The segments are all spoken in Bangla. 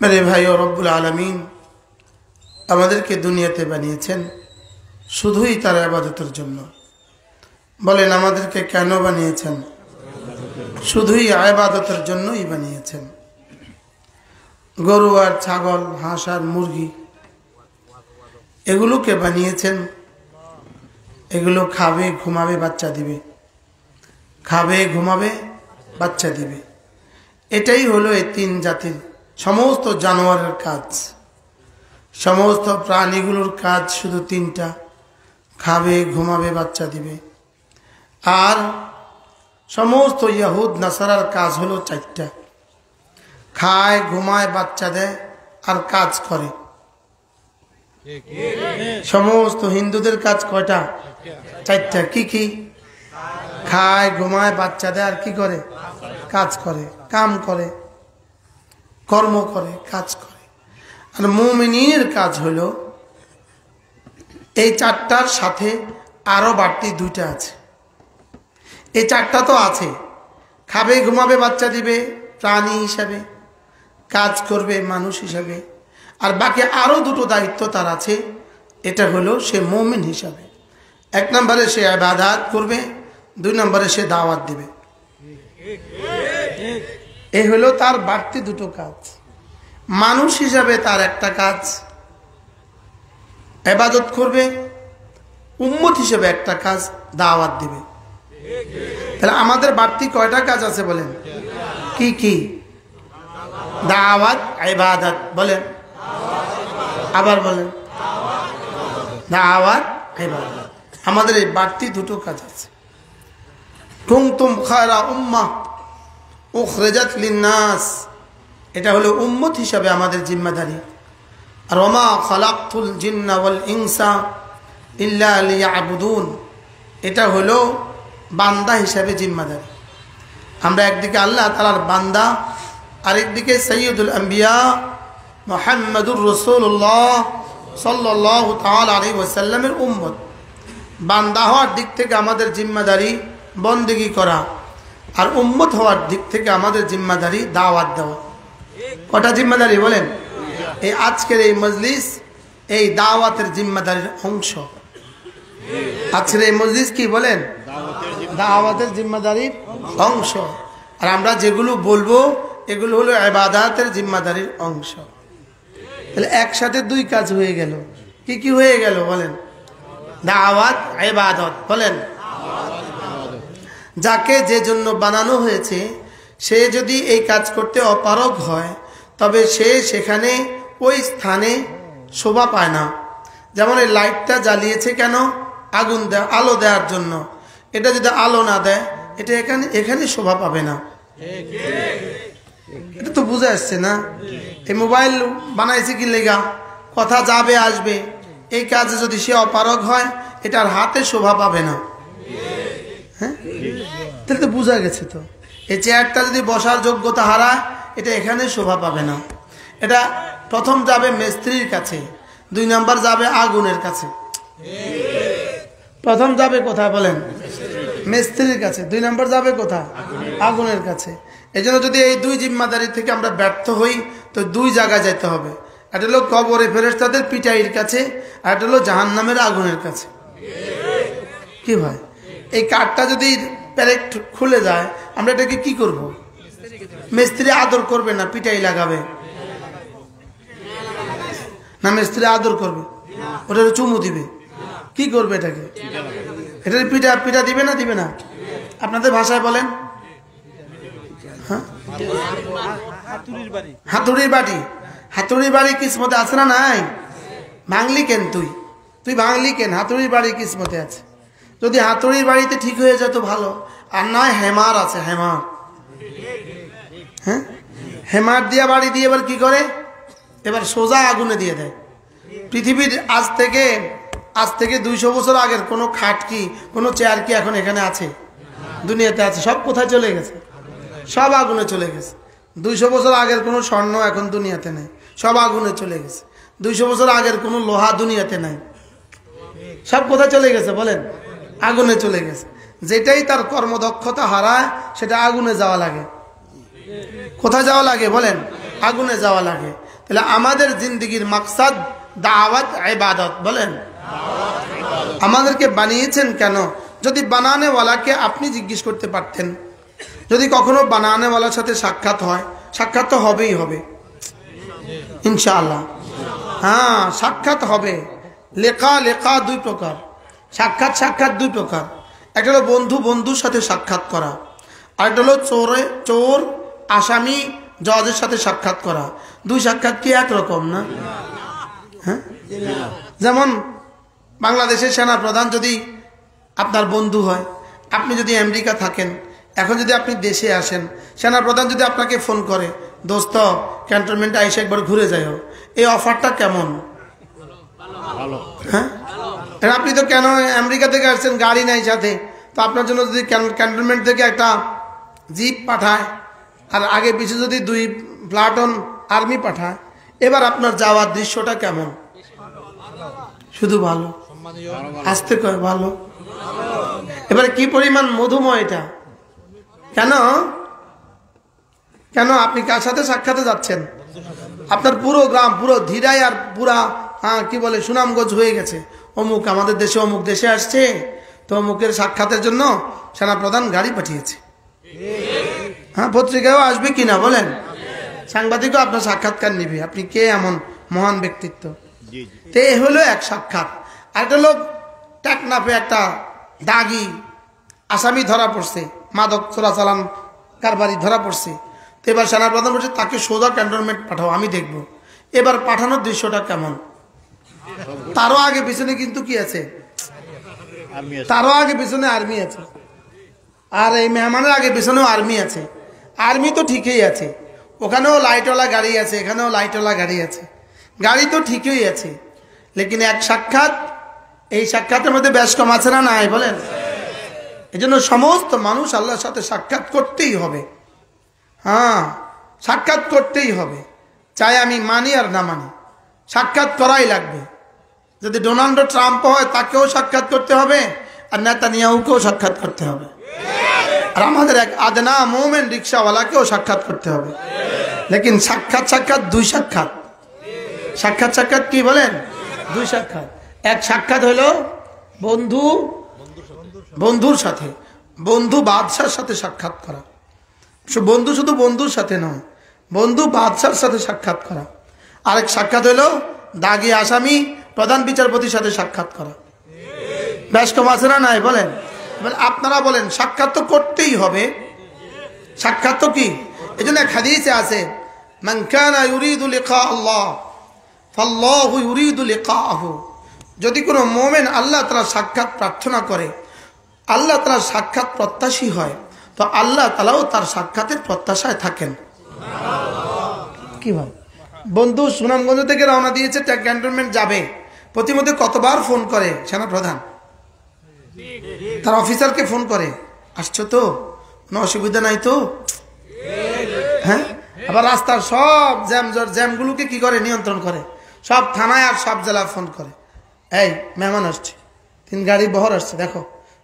मेरे भाइयों रब्बुल आलमीन আমাদেরকে দুনিয়াতে বানিয়েছেন শুধুই তার ইবাদতের জন্য। বলেন আমাদেরকে কেন বানিয়েছেন? শুধুই ইবাদতের জন্যই বানিয়েছেন। গরু আর ছাগল, হাঁস আর মুরগি এগুলোকে বানিয়েছেন, এগুলো খাবে ঘুমাবে বাচ্চা দিবে, খাবে ঘুমাবে বাচ্চা দিবে। এটাই হলো এই তিন জাতির সমস্ত জানোয়ারের কাজ, সমস্ত প্রাণীগুলোর কাজ শুধু তিনটা: খাবে ঘুমাবে বাচ্চা দিবে। আর সমস্ত ইহুদ নাসারার কাজ হলো চারটা: খায় ঘুমায় বাচ্চা দেয় আর কাজ করে। সমস্ত হিন্দুদের কাজ কয়টা? চারটা। কি কি? খায় ঘুমায় বাচ্চা দেয় আর কি করে? কাজ করে, কাম করে, কর্ম করে, কাজ করে। আর মুমিনের কাজ হলো এই চারটার সাথে আরো বাড়তি দুইটা আছে। এই চারটা তো আছে, খাবে ঘুমাবে বাচ্চা দিবে প্রাণী হিসাবে, কাজ করবে মানুষ হিসাবে, আর বাকি আরো দুটো দায়িত্ব তার আছে। এটা হলো সে মুমিন হিসাবে। এক নম্বরে সে ইবাদত করবে, দুই নম্বরে সে দাওয়াত দিবে। এই হলো তার বাড়তি দুটো কাজ। মানুষ হিসাবে তার একটা কাজ ইবাদত করবে, উম্মত হিসেবে একটা কাজ দাওয়াত দিবে। তাহলে আমাদের বাড়তি কয়টা কাজ আছে বলেন? কি কি? দাওয়াত, ইবাদত। বলেন আবার বলেন, দাওয়াত, ইবাদত। আমাদের এই বাড়তি দুটো কাজ আছে। কুনতুম খায়রা উম্মাহ উখরিজাত লিন-নাস, এটা হলো উম্মত হিসাবে আমাদের জিম্মাদারি। আর ওমা খালাকতুল জিন্না ওয়াল ইনসা ইল্লা লিয়াবুদুন, এটা হলো বান্দা হিসাবে জিম্মাদারি। আমরা একদিকে আল্লাহ তাআলার বান্দা, আরেকদিকে সাইয়্যিদুল আম্বিয়া মুহাম্মদুর রাসূলুল্লাহ সাল্লাল্লাহু তাআলা আলাইহি ওয়াসাল্লামের উম্মত। বান্দা হওয়ার দিক থেকে আমাদের জিম্মাদারি বন্দেগী করা, আর উম্মত হওয়ার দিক থেকে আমাদের জিম্মাদারি দাওয়াত দেওয়া। কটা জিম্মাদারি বলেন? এই আজকের এই মজলিস এই দাওয়াতের জিম্মাদারির অংশ। আজকের এই মজলিস কি বলেন? দাওয়াতের জিম্মাদারির অংশ। আর আমরা যেগুলো বলবো এগুলো হলো ইবাদতের জিম্মাদারির অংশ। তাহলে একসাথে দুই কাজ হয়ে গেল। কি কি হয়ে গেল বলেন? দাওয়াত, ইবাদত। বলেন যাকে যে জন্য বানানো হয়েছে সে যদি এই কাজ করতে অপারগ হয় তবে সে সেখানে ওই স্থানে শোভা পায় না। যেমন এই লাইটটা জ্বালিয়েছে কেন? আগুন দেয়, আলো দেওয়ার জন্য। এটা যদি আলো না দেয় এটা এখানে শোভা পাবে না। এটা তো বুঝে আসছে না? এই মোবাইল বানাইছে কি লেগা? কথা যাবে আসবে। এই কাজে যদি সে অপারগ হয় এটার হাতে শোভা পাবে না। হ্যাঁ, তাহলে তো বোঝা গেছে। তো এই চেয়ারটা যদি বসার যোগ্যতা হারায় এটা এখানে শোভা পাবে না। এটা প্রথম যাবে মিস্ত্রির কাছে, দুই নাম্বার যাবে আগুনের কাছে। প্রথম যাবে কোথায় বলেন? মিস্ত্রির কাছে। দুই নাম্বার যাবে কোথায়? আগুনের কাছে। এই জন্য যদি এই দুই জিম্মাদারি থেকে আমরা ব্যর্থ হই তো দুই জায়গায় যেতে হবে। একটা হলো কবরে ফেরেশতাদের পিটাইয়ের কাছে, আর একটা হলো জাহান্নামের আগুনের কাছে। কি ভাই, এই কাঠটা যদি প্যারেক খুলে যায় আমরা এটাকে কি করব? মিস্ত্রি আদর করবে না, পিটাই লাগাবে না? মিস্ত্রি আদর করবে, ওটা চুমু দিবে, কি করবে এটাকে? এটার পিঠা পিঠা দিবে না? দিবে না? আপনাদের ভাষায় বলেন। হ্যাঁ, হাতুড়ির বাড়ি। হাতুড়ির বাড়ি কিসমতে আছে না? নাই। ভাঙলি কেন? তুই ভাঙলি কেন? হাতুড়ির বাড়ি কিসমতে আছে। যদি হাতুড়ির বাড়িতে ঠিক হয়ে যেত ভালো, আর নয় হেমার আছে, হেমার। হ্যাঁ, হেমার দিয়া বাড়ি দিয়ে এবার কি করে? এবার সোজা আগুনে দিয়ে দেয়। পৃথিবীর আজ থেকে 200 বছর আগের কোনো খাট কি, কোনো চেয়ার কি এখন এখানে আছে? দুনিয়াতে আছে? সব কোথায় চলে গেছে? সব আগুনে চলে গেছে। 200 বছর আগের কোনো স্বর্ণ এখন দুনিয়াতে নেই, সব আগুনে চলে গেছে। 200 বছর আগের কোনো লোহা দুনিয়াতে নাই, সব কোথায় চলে গেছে বলেন? আগুনে চলে গেছে। যেটাই তার কর্মদক্ষতা হারায় সেটা আগুনে যাওয়া লাগে। কোথায় যাওয়া লাগে বলেন? আগুনে যাওয়া লাগে। তাহলে আমাদের জিন্দেগির মাকসাদ দাওয়াত ইবাদত। বলেন আমাদেরকে বানিয়েছেন কেন? যদি বানানেওয়ালাকে আপনি জিজ্ঞেস করতে পারতেন, যদি কখনো বানানেওয়ালার সাথে সাক্ষাৎ হয়, সাক্ষাৎ তো হবেই হবে ইনশাআল্লাহ। হ্যাঁ, সাক্ষাৎ হবে। লেখা লেখা দুই প্রকার, সাক্ষাৎ সাক্ষাৎ দুই প্রকার। একটা হলো বন্ধু বন্ধুর সাথে সাক্ষাৎ করা, আরেকটা হলো চোর আসামি জজের সাথে সাক্ষাৎ করা। দুই সাক্ষাৎ কি একরকম না? হ্যাঁ, যেমন বাংলাদেশের সেনা প্রধান যদি আপনার বন্ধু হয়, আপনি যদি আমেরিকা থাকেন, এখন যদি আপনি দেশে আসেন, সেনা প্রধান যদি আপনাকে ফোন করে, দোস্ত ক্যান্টনমেন্টে এসে একবার ঘুরে যাও, এই অফারটা কেমন? হ্যাঁ, আপনি তো কেন আমেরিকা থেকে আসছেন, গাড়ি নাই সাথে, তো আপনার জন্য যদি ক্যান্টনমেন্ট থেকে একটা জিপ পাঠায় আর আগে পিছনে যদি 2 প্লাটুন আর্মি পাঠায়, এবার আপনার যাওয়ার দৃশ্যটা কেমন? শুধু ভালো, আসতে কয় ভালো। এবারে কি পরিমাণ মধুময় এটা! কেন কেন আপনি কার সাথে সাক্ষাতে যাচ্ছেন? আপনার পুরো গ্রাম, পুরো ধীরাই আর পুরা কি বলে সুনামগঞ্জ হয়ে গেছে, অমুক আমাদের দেশে অমুক দেশে আসছে, তো অমুকের সাক্ষাতের জন্য সেনাপ্রধান গাড়ি পাঠিয়েছে। হ্যাঁ, পত্রিকায়ও আসবে কিনা বলেন, সাংবাদিকও আপনার সাক্ষাৎকার নিবে, আপনি কে এমন মহান ব্যক্তিত্ব। তো এ হলো এক সাক্ষাৎ। আর একটা লোক টেকনাফে একটা দাগি আসামি ধরা পড়ছে, মাদক চোরাচালান কারবারি ধরা পড়ছে। তো এবার সেনাপ্রধান বলছে তাকে সোজা ক্যান্টনমেন্ট পাঠাও, আমি দেখব। এবার পাঠানোর দৃশ্যটা কেমন? তারও আগে পিছনে কিন্তু কি আছে? তারও আগে পিছনে আর্মি আছে, আর এই মেহমানের আগে পিছনেও আর্মি আছে। আর্মি তো ঠিকই আছে, ওখানেও লাইটওয়ালা গাড়ি আছে, এখানেও লাইটওয়ালা গাড়ি আছে, গাড়ি তো ঠিকই আছে। লেকিন এক সাক্ষাৎ, এই সাক্ষাতের মধ্যে বেশ কম আছে না নাই বলেন? এই জন্য সমস্ত মানুষ আল্লাহর সাথে সাক্ষাৎ করতেই হবে। হ্যাঁ, সাক্ষাৎ করতেই হবে, চাই আমি মানি আর না মানি, সাক্ষাৎ করাই লাগবে। যদি ডোনাল্ড ট্রাম্প হয় তাকেও সাক্ষাৎ করতে হবে, আর নেতানিয়াহুকেও সাক্ষাৎ করতে হবে, আর আমাদের এক আদনা মোমেন রিক্সাওয়ালাকেও সাক্ষাৎ করতে হবে। লেকিন সাক্ষাৎ সাক্ষাৎ দুই সাক্ষাৎ, সাক্ষাৎ সাক্ষাৎ কি বলেন? দুই সাক্ষাৎ। এক সাক্ষাৎ হলো বন্ধু বন্ধুর সাথে, বন্ধু বাদশার সাথে সাক্ষাৎ করা। বন্ধু শুধু বন্ধুর সাথে নয়, বন্ধু বাদশার সাথে সাক্ষাৎ করা। আরেক সাক্ষাৎ হলো দাগি আসামি প্রধান বিচারপতির সাথে সাক্ষাৎ করা। বেশ কম আছে না নাই বলেন? আপনারা বলেন, সাক্ষাৎ তো করতেই হবে। সাক্ষাৎ তো কি, এই জন্য এক হাদিসে আছে, মান কানা ইউরিদু লিকা আল্লাহ ফাল্লাহু ইউরিদু লিকাহু। যদি কোনো মুমিন আল্লাহ তাআলা সাক্ষাৎ প্রার্থনা করে, আল্লাহ তাআলা সাক্ষাৎ প্রত্যাশী হয়, তো আল্লাহ তাআলাও তার সাক্ষাতের প্রত্যাশায় থাকেন। কি ভাব বন্ধু সুনামগঞ্জ থেকে রওনা দিয়েছে, ক্যান্টনমেন্ট যাবে, প্রতিমধ্যে কতবার ফোন করে সেনাপ্রধান, তার অফিসারকে ফোন করে, আসছো তো, কোনো অসুবিধা নাই তো? হ্যাঁ, আবার রাস্তার সব জ্যামগুলোকে কি করে? নিয়ন্ত্রণ করে। সব থানায় আর সব জেলায় ফোন করে, এই মেহমান আসছে, 3 গাড়ি বহর আসছে, দেখো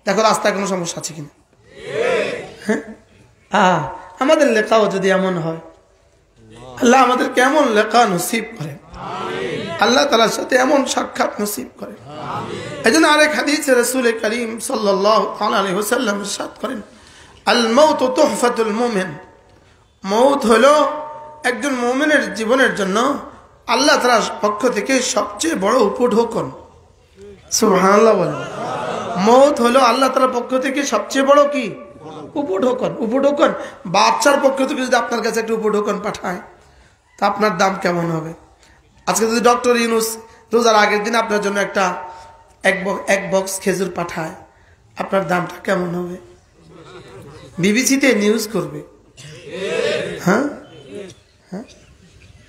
দেখো রাস্তায় কোনো সমস্যা আছে কিনা। হ্যাঁ, আমাদের লেখাও যদি এমন হয়, আল্লাহ আমাদের কেমন লেখা নসিব করে, আল্লাহ তাআলার সাথে এমন সাক্ষাৎ নসিব করে। এই জন্য আরেক হাদিসে রাসূল করিম সাল্লাল্লাহু আলাইহি ওয়াসাল্লাম ইরশাদ করেন, আল মাউতু তুহফাতুল মুমিন। মৌত হলো একজন মুমিনের জীবনের জন্য আল্লাহ তাআলার পক্ষ থেকে সবচেয়ে বড় উপঢৌকন। সুবহানাল্লাহ বলেন। মৌত হলো আল্লাহ তাআলার পক্ষ থেকে সবচেয়ে বড় কি? উপঢৌকন। উপঢৌকন বাচ্চার পক্ষ থেকে যদি আপনার কাছে একটা উপঢৌকন পাঠায়, তা আপনার দাম কেমন হবে? আজকে যদি ডক্টর ইউনূস রোজার আগের দিন আপনার জন্য একটা এক বক্স খেজুর পাঠায়, আপনার দামটা কেমন হবে? বিবিসিতে নিউজ করবে। হ্যাঁ হ্যাঁ,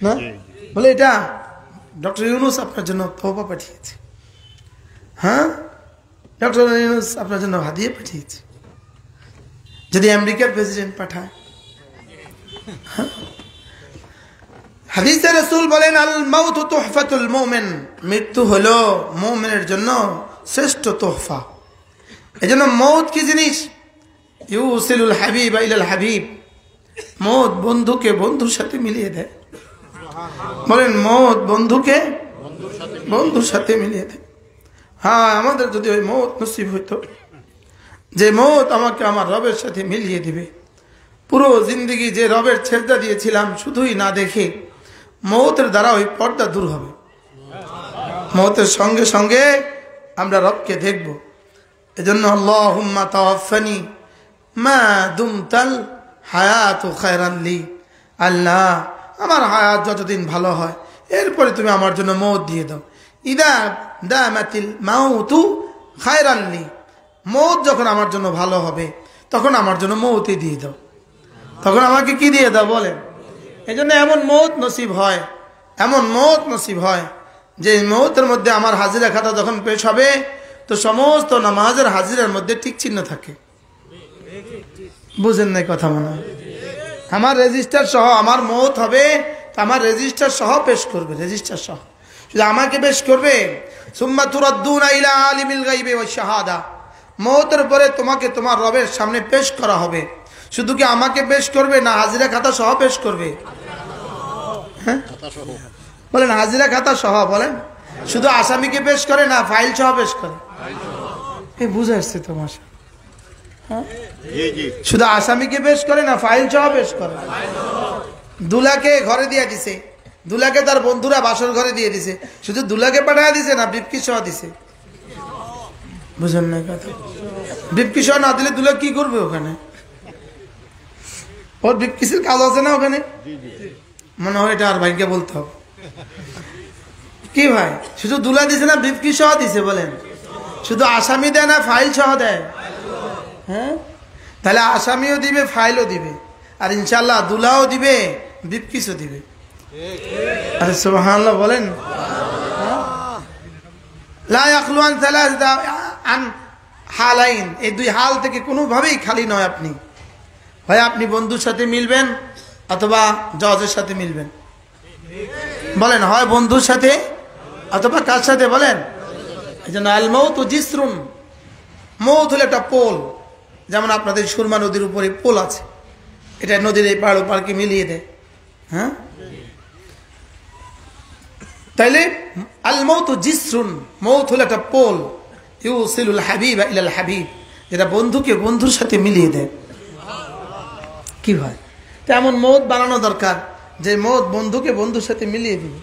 না বলে এটা ডক্টর ইউনূস আপনার জন্য তোহফা পাঠিয়েছে। হ্যাঁ, ডক্টর ইউনূস আপনার জন্য হাদিয়া পাঠিয়েছে। যদি আমেরিকার প্রেসিডেন্ট পাঠায়, হাদিসে রাসূল বলেন, আল মাউতু তুহফাতুল মুমিন। মৃত্যু হলো মুমিনের জন্য শ্রেষ্ঠ তোহফা। এজন্য মৌত কি জিনিস? ইউসিলুল হাবিব ইলাল হাবিব। মৌত বন্ধুকে বন্ধুর সাথে মিলিয়ে দেয়। বলেন মৌত বন্ধুকে বন্ধুর সাথে মিলিয়ে দেয়। হ্যাঁ, আমাদের যদি ওই মৌত নসিব হইতো যে মৌত আমাকে আমার রবের সাথে মিলিয়ে দিবে, পুরো জিন্দগি যে রবের ছেড়দা দিয়েছিলাম শুধুই না দেখে মৌতের দ্বারা ওই পর্দা দূর হবে। মৌতের সঙ্গে সঙ্গে আমরা রবকে দেখব। এজন্য আল্লাহুম্মা তাওয়াফানি মা দুমতাল হায়াতু খায়রান লি, আল্লাহ আমার হায়াত যতদিন ভালো হয় এরপরে তুমি আমার জন্য মৌত দিয়ে দাও। ইদা দামাতিল মাউতু খায়রান লি, মৌত যখন আমার জন্য ভালো হবে তখন আমার জন্য মৌতই দিয়ে দাও, তখন আমাকে কি দিয়ে দাও বলেন। এই জন্য এমন মৌত নসিব হয়, এমন মৌত নসিব হয় যে মৌতের মধ্যে আমার হাজিরা খাতা যখন পেশ হবে তো সমস্ত নামাজের হাজিরার মধ্যে টিক চিহ্ন থাকে। বুঝেন নাই কথা মনে হয়? আমার রেজিস্টার সহ আমার মৌত হবে, আমার রেজিস্টার সহ পেশ করবে, রেজিস্টার সহ শুধু আমাকে পেশ করবে। সুম্মা তুরাদ্দুনা ইলা আলিমিল গায়বি ওয়াশ শাহাদা, মৌতের পরে তোমাকে তোমার রবের সামনে পেশ করা হবে। শুধু কি আমাকে পেশ করবে না হাজিরা খাতা সহ পেশ করবে? হ্যাঁ বলেন, হাজিরা খাতা সহ বলেন। শুধু আসামিকে পেশ করে না ফাইল সহ পেশ করে? এই বুঝে আসছে তোমার? শুধু আসামিকে পেশ করে না ফাইল সহ পেশ করে? দুলাকে ঘরে দিয়ে দিছে, দুলাকে তার বন্ধুরা বাসর ঘরে দিয়ে দিছে, শুধু দুলাকে পাঠায় দিছে না বিপকি সহ দিছে? বুঝেন না কথা? বিপকি সহ না দিলে দুলা কি করবে ওখানে? ওর বিপকিসের কাজ আছে না ওখানে? মনে হয় এটা আর ভাইকে বলতে হবে। কি ভাই, শুধু দুলা দিছে না বিপকি সহ দিছে বলেন? শুধু আসামি দেয় না ফাইল সহ দেয়? হ্যাঁ, তাহলে আসামিও দিবে ফাইলও দিবে, আর ইনশাল্লাহ দুলাও দিবে বিপকিসও দিবে। আরে সুবহানাল্লাহ বলেন। লা ইয়াখলু আন সালাসা আন হালাইন, এই দুই হাল থেকে কোনোভাবেই খালি নয় আপনি। হয় আপনি বন্ধুর সাথে মিলবেন অথবা জজের সাথে মিলবেন, বলেন। হয় বন্ধুর সাথে অথবা কার সাথে বলেন? এই জন্য আল মাউতু জিসরুন, মৌত হলো একটা পোল। যেমন আপনাদের সুরমা নদীর উপরে পোল আছে, এটা নদীর এই পাহাড় পাড়কে মিলিয়ে দেয়। হ্যাঁ, তাইলে আল মাউতু জিসরুন, মৌত হলো একটা পোল। ইউসিলুল হাবিব ইলাল হাবিব, যেটা বন্ধুকে বন্ধুর সাথে মিলিয়ে দেয়। কি ভাই, তেমন মৌত বানানো দরকার যে মৌত বন্ধুকে বন্ধুর সাথে মিলিয়ে দিবে।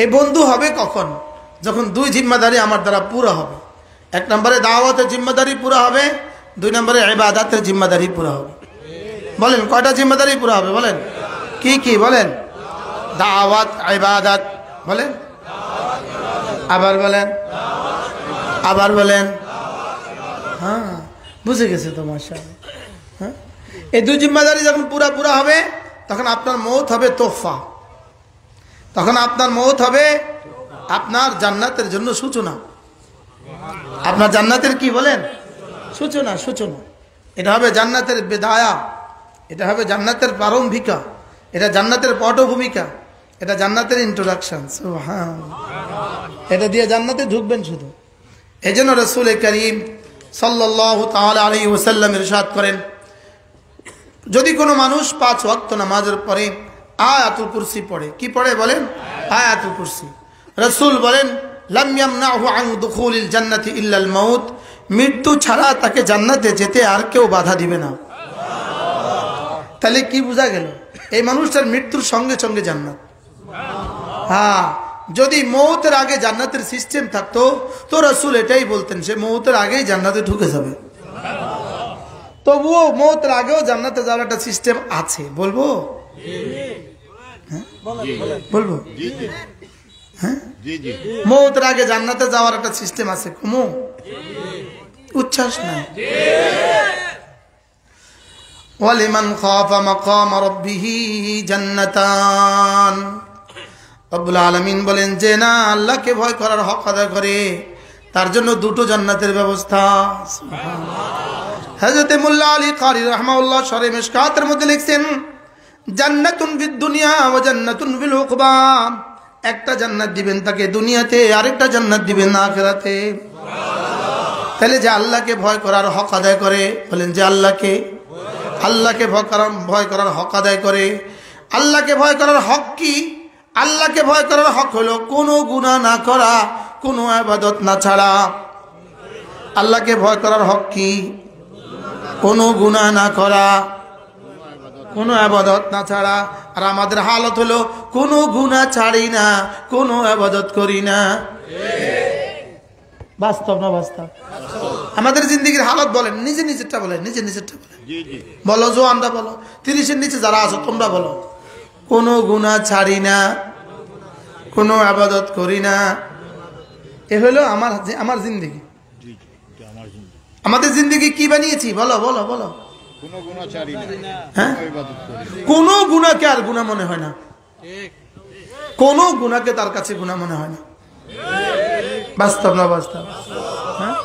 এই বন্ধু হবে কখন? যখন দুই জিম্মাদারি আমার দ্বারা পুরা হবে। এক নম্বরে দাওয়াতের জিম্মাদারি পুরা হবে, দুই নম্বরে ইবাদতের জিম্মাদারি পুরা হবে। বলেন কয়টা জিম্মাদারি পুরা হবে বলেন? কি কি বলেন? দাওয়াত, ইবাদত, বলেন আবার বলেন, আবার বলেন। হ্যাঁ, বুঝে গেছে তো মাশাআল্লাহ। হ্যাঁ, এই দুই জিম্মাদারি যখন পুরা পুরা হবে তখন আপনার মৌত হবে তোহফা, তখন আপনার মৌত হবে আপনার জান্নাতের জন্য সূচনা। আপনার জান্নাতের কি বলেন? সূচনা, সূচনা। এটা হবে জান্নাতের বেদায়া, এটা হবে জান্নাতের প্রারম্ভিকা, এটা জান্নাতের পটভূমিকা, এটা জান্নাতের ইন্ট্রোডাকশন। সুবহানাল্লাহ, এটা দিয়ে জান্নাতে ঢুকবেন শুধু। এই জন্য রাসূল করিম সাল্লাল্লাহু তাআলা আলাইহি ওয়াসাল্লাম ইরশাদ করেন, যদি কোনো মানুষ 5 ওয়াক্ত নামাজের পরে আয়াতুল কুরসি পড়ে, কি পড়ে বলেন? আয়াতুল কুরসি। রাসূল বলেন, লাম ইয়ামনাহু আন দুখুলিল জান্নাতি ইল্লাল মাউত, মৃত্যু ছাড়া তাকে জান্নাতে যেতে আর কেউ বাধা দিবে না। তাহলে কি বোঝা গেল? এই মানুষটার মৃত্যুর সঙ্গে সঙ্গে জান্নাত। হ্যাঁ, যদি মৌতের আগে জান্নাতের সিস্টেম থাকতো তো রাসূল এটাই বলতেন, সে মৌতের আগেই জান্নাতে ঢুকে যাবে। তবুও মৌতের আগেও জান্নাতে যাওয়ার একটা সিস্টেম আছে, বলবো? বলবো? হ্যাঁ, মৌতের আগে জান্নাতে যাওয়ার একটা সিস্টেম আছে। কুমু উচ্ছ্বাস নাই? ওয়ালিমান খাফা মাকাম রাব্বিহি জান্নাতান, রব্বুল আলামিন বলেন যে না আল্লাহকে ভয় করার হক আদায় করে তার জন্য দুটো জান্নাতের ব্যবস্থা। হযরত মুল্লা আলী কারি রাহমাহুল্লাহ শরহ মিশকাতের মধ্যে লিখছেন, জান্নাতুন ফিদ দুনিয়া ওয়া জান্নাতুন ফিল উকবা, একটা জান্নাত দিবেন তাকে দুনিয়াতে, আরেকটা জান্নাত দিবেন আখিরাতে। তাহলে যে আল্লাহকে ভয় করার হক আদায় করে, বলেন যে আল্লাহকে ভয় করার হক আদায় করে। আল্লাহকে ভয় করার হক কি? আল্লাহকে ভয় করার হক হলো কোনো গুনাহ না করা, কোনো ইবাদত না ছাড়া। আল্লাহকে ভয় করার হক কি? কোনো গুনাহ না করা, কোনো ইবাদত না ছাড়া। আর আমাদের হালত হলো কোনো গুনাহ ছাড়ি না, কোনো ইবাদত করি না। বাস্তব না বাস্তব? আমাদের জিন্দেগির হালত বলেন, নিজে নিজেরটা বলেন, নিজে নিজেরটা বলেন। বলো জোয়ানরা বলো, 30-এর নিচে যারা আছো তোমরা বলো, কোনো গুনাহ ছাড়ি না, কোনো ইবাদত করি না। এ হলো আমার জিন্দেগি। আমাদের জিন্দেগি কি বানিয়েছি? বলো বলো বলো। কোনো গুনাহ ছাড়ি না, হ্যাঁ, কোনো ইবাদত করি না। কোনো গুনাহকে আর গুনাহ মনে হয় না, কোনো গুনাহকে তার কাছে গুনাহ মনে হয় না। বাস্তব না বাস্তব? হ্যাঁ।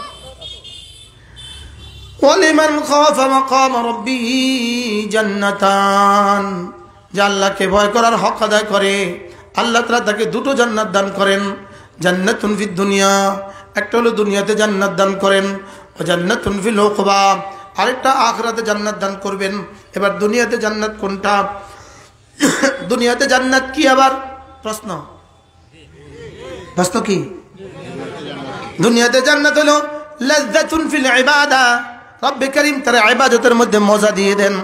ওয়ালিমান খাফা মাকাম রাব্বিহি জান্নাতান, যে আল্লাহকে ভয় করার হক আদায় করে আল্লাহ তাআলা তাকে দুটো জান্নাত দান করেন। জান্নাতুন ফিদ দুনিয়া, একটা হলো দুনিয়াতে জান্নাত দান করেন, ও জান্নাতুন ফিল উকবা, আরেকটা আখিরাতে জান্নাত দান করবেন। এবার দুনিয়াতে জান্নাত কোনটা? দুনিয়াতে জান্নাত কি? আবার প্রশ্ন কি? দুনিয়াতে জান্নাত হলো লাযযাতুন ফিল ইবাদা, রব্বে কারীম তার ইবাদতের মধ্যে মজা দিয়ে দেন।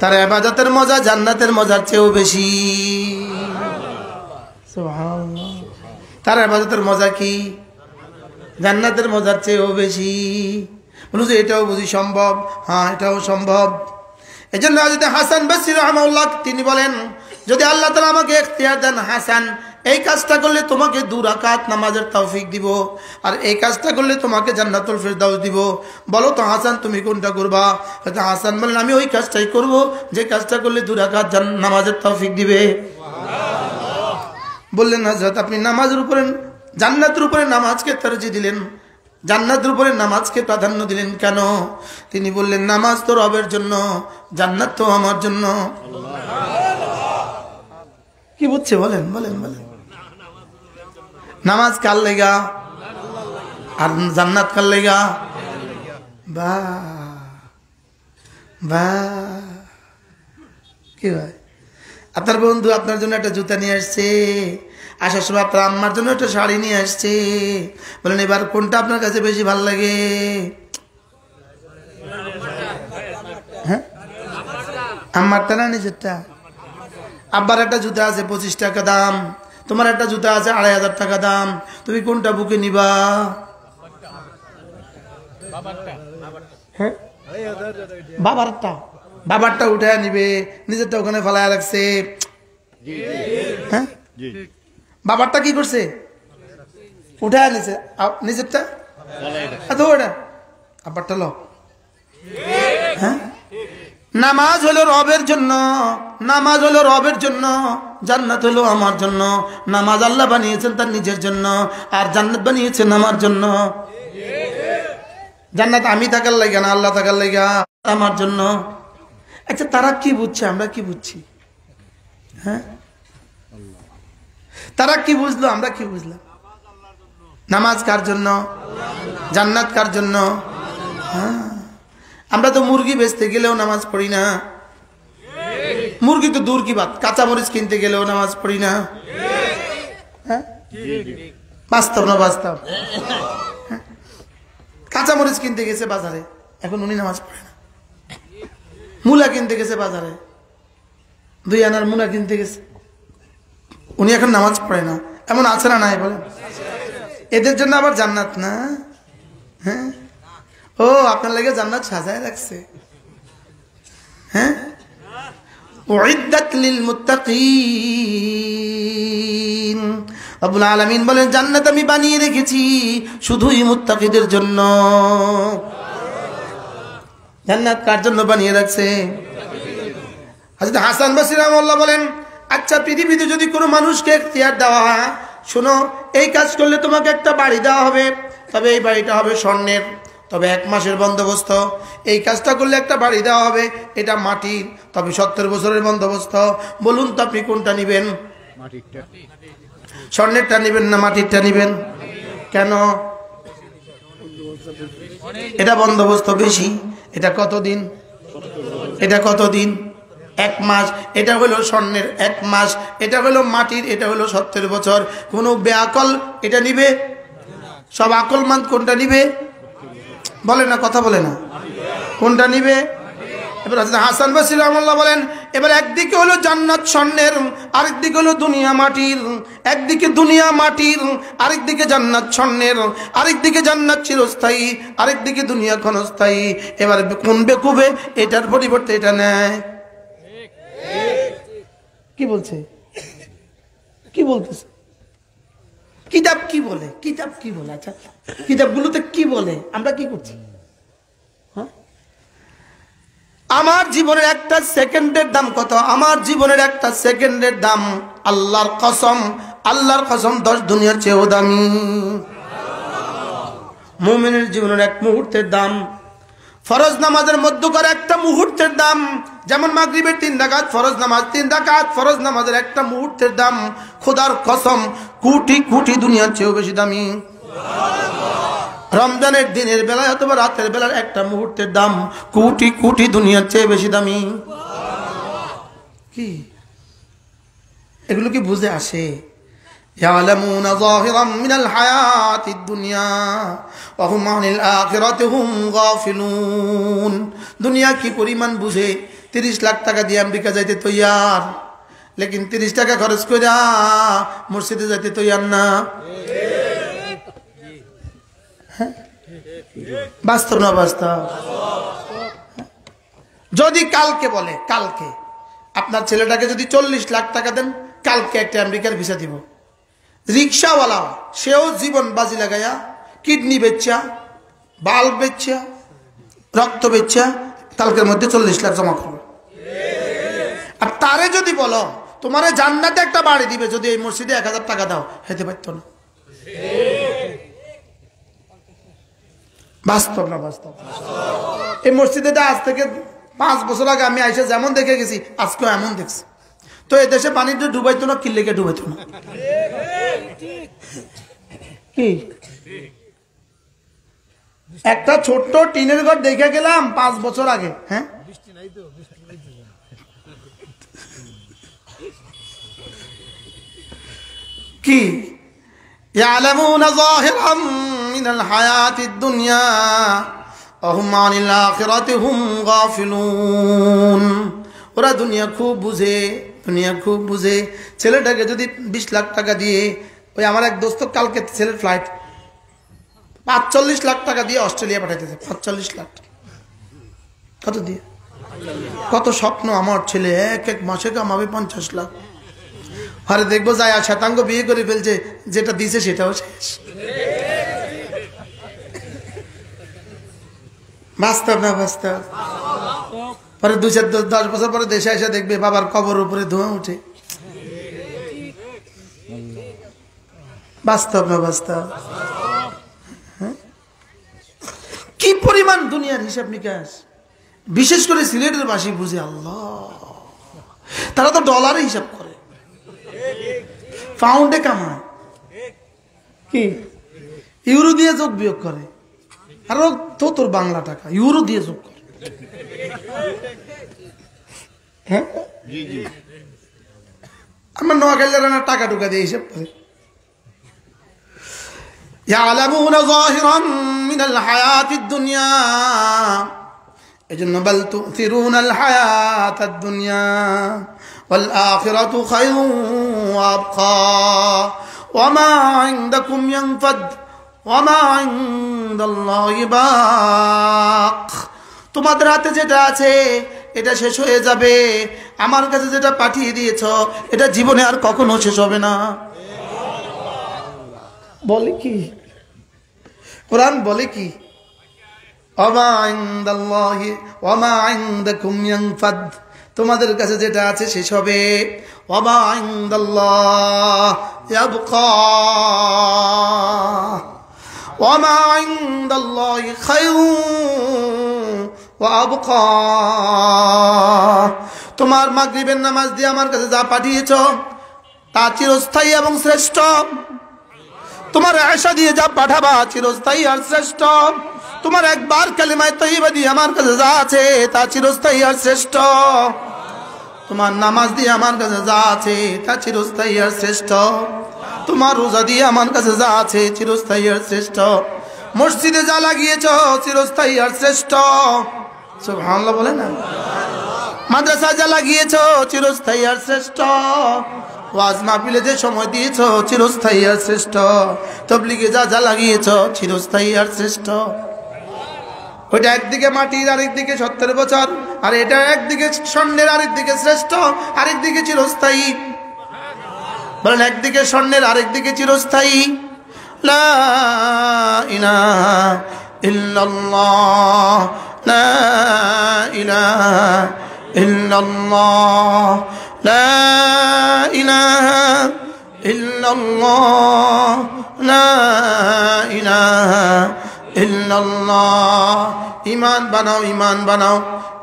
তার ইবাদতের মজা জান্নাতের মজার চেয়েও বেশি। সুবহানাল্লাহ। তার ইবাদতের মজা কি? জান্নাতের মজার চেয়েও বেশি। বলুন যে এটাও বুঝি সম্ভব? হ্যাঁ, এটাও সম্ভব। এজন্য হযরত হাসান বসরি রাহিমাহুল্লাহ তিনি বলেন, যদি আল্লাহ তাআলা আমাকে ইখতিয়ার দেন, হাসান এই কাজটা করলে তোমাকে 2 রাকাত নামাজের তৌফিক দিব, আর এই কাজটা করলে তোমাকে জান্নাতুল ফেরদাউস দিব, বলো তো হাসান তুমি কোনটা করবা? হযরত হাসান বলেন, আমি ওই কাজটাই করব যে কাজটা করলে 2 রাকাত নামাজের তৌফিক দিবে। সুবহানাল্লাহ। বললেন হযরত আপনি নামাজের উপরে, জান্নাতের উপরে নামাজকে তরজিহ দিলেন, জান্নাতের উপরে নামাজকে প্রাধান্য দিলেন কেন? তিনি বললেন, নামাজ তো রবের জন্য, জান্নাত তো আমার জন্য। কি বুঝছে বলেন বলেন বলেন? নামাজ কার লেগা আর জান্নাত কার লেগা? বা বা কি ভাই, আপনার বন্ধু আপনার জন্য একটা জুতা নিয়ে আসছে, আসার সময় আপনার আম্মার জন্য একটা শাড়ি নিয়ে আসছে। বলেন এবার কোনটা আপনার কাছে বেশি ভালো লাগে? হ্যাঁ, আম্মারটা না নিজেরটা? আব্বার একটা জুতা আছে 25 টাকা দাম, তোমার একটা জুতা আছে 2500 টাকা দাম, তুমি কোনটা বুকে নিবা? হ্যাঁ, বাবারটা। বাবারটা উঠায় নিবে, নিজেরটা ওখানে ফেলায় রাখছে। হ্যাঁ, বাবারটা কি করছে? উঠায় নিছে, নিজেরটা আব্বারটা লো। হ্যাঁ, নামাজ হলো রবের জন্য, নামাজ হলো রবের জন্য, জান্নাত হলো আমার জন্য। নামাজ আল্লাহ বানিয়েছেন তার নিজের জন্য, আর জান্নাত বানিয়েছেন আমার জন্য। জান্নাত আমি থাকার লাগা না, আল্লাহ থাকার লাগা, আমার জন্য। আচ্ছা, তারা কি বুঝছে, আমরা কি বুঝছি? হ্যাঁ, তারা কি বুঝলো, আমরা কি বুঝলাম? নামাজ কার জন্য, জান্নাত কার জন্য? হ্যাঁ, আমরা তো মুরগি বেচতে গেলেও নামাজ পড়ি না। মুরগি তো দূর কি বাত, কাঁচা মরিচ কিনতে গেলেও নামাজ পড়ি না। হ্যাঁ, বাস্তব না বাস্তব? কাঁচা মরিচ কিনতে গেছে বাজারে, এখন উনি নামাজ পড়ে না। মূলা কিনতে গেছে বাজারে, 2 আনার মূলা কিনতে গেছে, উনি এখন নামাজ পড়ে না। এমন আছে না নাই বলেন? এদের জন্য আবার জান্নাত না? হ্যাঁ, ও আপনার লাগে জান্নাত সাজায় রাখছে। হ্যাঁ, উইদ্দাত লিল মুত্তাকিন, রব্বুল আলামিন বলেন জান্নাত আমি বানিয়ে রেখেছি শুধুই মুত্তাকিদের জন্য। জান্নাত কার জন্য বানিয়ে রাখছে? হযরত হাসান বসরি রাহিমাহুল্লাহ বলেন, আচ্ছা পৃথিবীতে যদি কোনো মানুষকে ইখতিয়ার দেওয়া হয়, শোনো এই কাজ করলে তোমাকে একটা বাড়ি দেওয়া হবে, তবে এই বাড়িটা হবে স্বর্ণের, তবে 1 মাসের বন্দোবস্ত। এই কাজটা করলে একটা বাড়ি দেওয়া হবে, এটা মাটির, তবে 70 বছরের বন্দোবস্ত। বলুন তো আপনি কোনটা নেবেন? স্বর্ণেরটা নেবেন না মাটিরটা নেবেন? কেন? এটা বন্দোবস্ত বেশি। এটা কতদিন? এটা কতদিন? এক মাস, এটা হলো স্বর্ণের এক মাস, এটা হলো মাটির, এটা হলো 70 বছর। কোনো বেআকল এটা নিবে? সব আকলমান কোনটা নিবে? বলে না, কথা বলে না, কোনটা নিবে? এবার হাসান বসরি রাহমাতুল্লাহ বলেন, এবার একদিকে হলো জান্নাত স্বর্ণের, আরেকদিকে হলো দুনিয়া মাটির। একদিকে দুনিয়া মাটির, আরেকদিকে জান্নাত স্বর্ণের, আরেকদিকে জান্নাত চিরস্থায়ী, আরেকদিকে দুনিয়া ক্ষণস্থায়ী। এবার কোন বেকুবে এটার পরিবর্তে এটা নেয়? কি বলছে? কি বলতেছে? কিতাব কি বলে? কিতাব কি বলে? আচ্ছা, কিতাবগুলোতে কি বলে? আমরা কি করছি? আমার জীবনের একটা সেকেন্ডের দাম কত? আমার জীবনের একটা সেকেন্ডের দাম আল্লাহর কসম, আল্লাহর কসম 10 দুনিয়ার চেয়েও দামি। মুমিনের জীবনের এক মুহূর্তের দাম ফরজ নামাজের মধ্যকার একটা মুহূর্তের দাম, যেমন মাগরিবের 3 রাকাত ফরজ নামাজ, 3 রাকাত ফরজ নামাজের একটা মুহূর্তের দাম খোদার কসম কোটি কোটি দুনিয়ার চেয়েও বেশি দামি। রমজানের দিনের বেলায় অথবা রাতের বেলার একটা মুহূর্তের দাম কোটি কোটি দুনিয়ার চেয়ে বেশি দামি। কি এগুলো কি বুঝে আসে? ইয়ালামুনা যাহিরাম মিনাল হায়াতিদ দুনিয়া ওয়া হুম আনিল আখিরাতি হুম গাফিলুন। দুনিয়া কি পরিমাণ বুঝে? 30 লাখ টাকা দিয়ে আমেরিকা যাইতে তৈয়ার, লেকিন 30 টাকা খরচ কইরা মসজিদে যাইতে তৈয়ার না। বাস্তব না বাস্তব? যদি কালকে বলে, কালকে আপনার ছেলেটাকে যদি 40 লাখ টাকা দেন, কালকে একটা আমেরিকার ভিসা দিব, রিক্সাওয়ালা সেও জীবন বাজি লাগাইয়া কিডনি বেচা, বাল্ব বেচা, রক্ত বেচা কালকের মধ্যে 40 লাখ জমা করবে। আর তারে যদি বলো তোমারে জান্নাতে একটা বাড়ি দিবে যদি এই মসজিদে 1000 টাকা দাও, হেতে পারতো না। বাস্তব না বাস্তব? এই মসজিদে আজ থেকে 5 বছর আগে আমি আইসা যেমন দেখে গেছি আজকেও এমন দেখছি। তো এই দেশে পানিতে ডুবাইতো না, কিল্লেকে ডুবাইতো না। কি একটা ছোট্ট টিনের ঘর দেখে গেলাম 5 বছর আগে। হ্যাঁ, কি ইয়ালামুনা যাহিরাম মিনাল হায়াতিদ দুনিয়া ওয়া হুম আনিল আখিরাতি হুম গাফিলুন। ওরা দুনিয়া খুব বুঝে, দুনিয়া খুব বুঝে। ছেলেটাকে যদি 20 লাখ টাকা দিয়ে, ওই আমার এক দোস্ত কালকে ছেলের ফ্লাইট 45 লাখ টাকা দিয়ে অস্ট্রেলিয়া পাঠাইতেছে। 45 লাখ কত দিয়ে? কত স্বপ্ন আমার ছেলে এক মাসে কামাবে 50 লাখ। আরে দেখবো যায় আর শ্বেতাঙ্গ বিয়ে করে ফেলছে, যেটা দিছে সেটাও শেষ। বাস্তব না বাস্তব? পরে 2-10 বছর পরে দেশে এসে দেখবে বাবার কবর উপরে ধোঁয়া উঠে। বাস্তব না বাস্তব? কি পরিমাণ দুনিয়ার হিসাব নিকাশ, বিশেষ করে সিলেটের বাসী বুঝে আল্লাহ। তারা তো ডলারে হিসাব করে, পাউন্ডে কামায়, কি ইউরো দিয়ে যোগ বিয়োগ করে। আর তো তোর বাংলা টাকা ইউরো দিয়ে যোগ করে। হ্যাঁ, আমার নোয়াখালীরা টাকা টুকা দিয়ে হিসাব করে। ইয়ালামুনা যাহিরাম মিনাল হায়াতিদ দুনিয়া, এজন্য বাল তুথিরুনাল হায়াতাদ দুনিয়া ওয়াল আখিরাতু খায়রুন ওয়া আবকা ওয়া মা ইনদাকুম ইয়ানফাদ ওয়া মা ইনদাল্লাহি বাক। তোমাদের হাতে যেটা আছে এটা শেষ হয়ে যাবে, আমার কাছে যেটা পাঠিয়ে দিয়েছ এটা জীবনে আর কখনো শেষ হবে না। বলে কি কোরআন? বলে কি? ওমা ইনদাল্লাহি ওয়া মা ইনদাকুম ইয়ানফাদ, তোমাদের কাছে যেটা আছে শেষ হবে। ওয়া মা ইনদাল্লাহ ইয়াবকা ওয়া মা ইনদাল্লাহি খায়রুন ওয়া আবকা। তোমার মাগরিবের নামাজ দিয়ে আমার কাছে যা পাঠিয়েছ তা চিরস্থায়ী এবং শ্রেষ্ঠ। তোমার আয়েশা দিয়ে যা পাঠাবা চিরস্থায়ী আর শ্রেষ্ঠ। তোমার একবার কালিমায়ে তাইয়্যিবা দিয়ে আমার কাছে যা আছে তা চিরস্থায়ী আর শ্রেষ্ঠ। তোমার নামাজ দিয়ে আমার কাছে যা আছে তা চিরস্থায়ী আর শ্রেষ্ঠ। তোমার রোজা দিয়ে আমার কাছে যা আছে চিরস্থায়ী আর শ্রেষ্ঠ। মসজিদে যা লাগিয়েছ চিরস্থায়ী আর শ্রেষ্ঠ। সুবহানাল্লাহ বলে না? মাদ্রাসা যা লাগিয়েছ চিরস্থায়ী আর শ্রেষ্ঠ। ওয়াজ মাহফিলে যে সময় দিয়েছ চিরস্থায়ী আর শ্রেষ্ঠ। তাবলীগে যা যা লাগিয়েছ চিরস্থায়ী আর শ্রেষ্ঠ। ওইটা একদিকে মাটির, আরেকদিকে 70 বছর, আর এটা একদিকে স্বর্ণের, আরেকদিকে শ্রেষ্ঠ, আরেকদিকে চিরস্থায়ী। বলেন একদিকে স্বর্ণের, আরেকদিকে চিরস্থায়ী। লা ইলাহা ইল্লাল্লাহ, লা ইলাহা ইল্লাল্লাহ, লা ইলাহা ইল্লাল্লাহ, লা ইলাহা ইল্লাল্লাহ। ঈমান বানাও, ঈমান বানাও।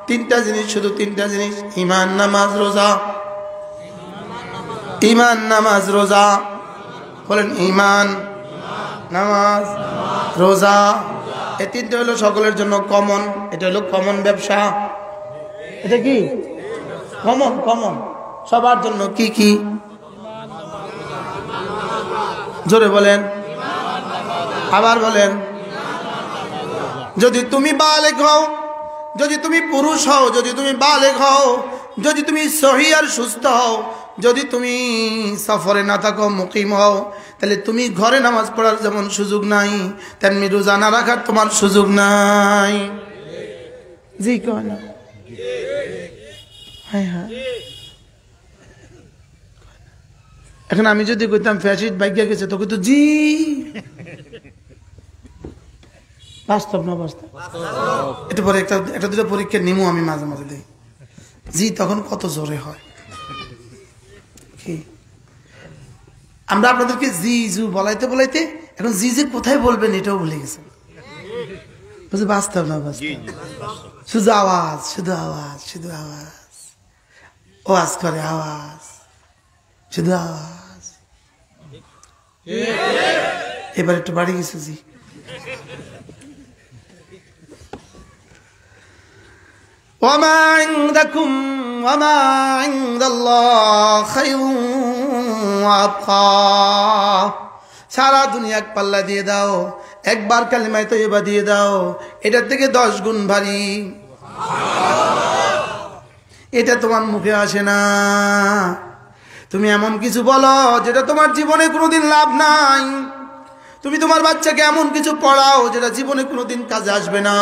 তিনটা জিনিস, শুধু তিনটা জিনিস, ঈমান, নামাজ, রোজা। ঈমান, নামাজ, রোজা। বলেন ঈমান, নামাজ, রোজা। এই তিনটা হলো সকলের জন্য কমন। এটা হলো কমন ব্যবসা। এটা কি কমন? কমন সবার জন্য। কি কি? জোরে বলেন, আবার বলেন। যদি তুমি বালেগ হও, যদি তুমি পুরুষ হও, যদি তুমি বালেগ হও, যদি তুমি সহি আর সুস্থ হও, যদি তুমি সফরে না থাকো, মুকিম হও, তাহলে তুমি ঘরে নামাজ পড়ার যেমন সুযোগ নাই, তেমনি রোজা না রাখার তোমার সুযোগ নাই। জি কয় না? হ্যাঁ হ্যাঁ। এখন আমি যদি কইতাম ফ্যাসিস্ট বাইকে গেছে, তো কইতো জি। বাস্তব না বাস্তব? এটা পরে একটা দুটো পরীক্ষা নিমু আমি মাঝে মাঝে দিই। জি তখন কত জোরে হয়। কি আমরা আপনাদেরকে জি জু বলাইতে বলাইতে এখন জি জি কোথায় বলবেন এটাও ভুলে গেছেন। বুঝলি? বাস্তব না বাস্তব? শুধু আওয়াজ, শুধু আওয়াজ, শুধু আওয়াজ। ওয়াজ করে আওয়াজ, শুধু আওয়াজ। এবার একটু বাড়ি গেছে জি। وما عندكم وما عند الله خير وابقى। সারা দুনিয়া এক পাল্লা দিয়ে দাও, একবার কালিমায়ে তয়্যিবা দিয়ে দাও, এটার থেকে 10 গুণ ভারী। এটা তোমার মুখে আসে না। তুমি এমন কিছু বলো যেটা তোমার জীবনে কোনোদিন লাভ নাই। তুমি তোমার বাচ্চাকে এমন কিছু পড়াও যেটা জীবনে কোনোদিন কাজে আসবে না।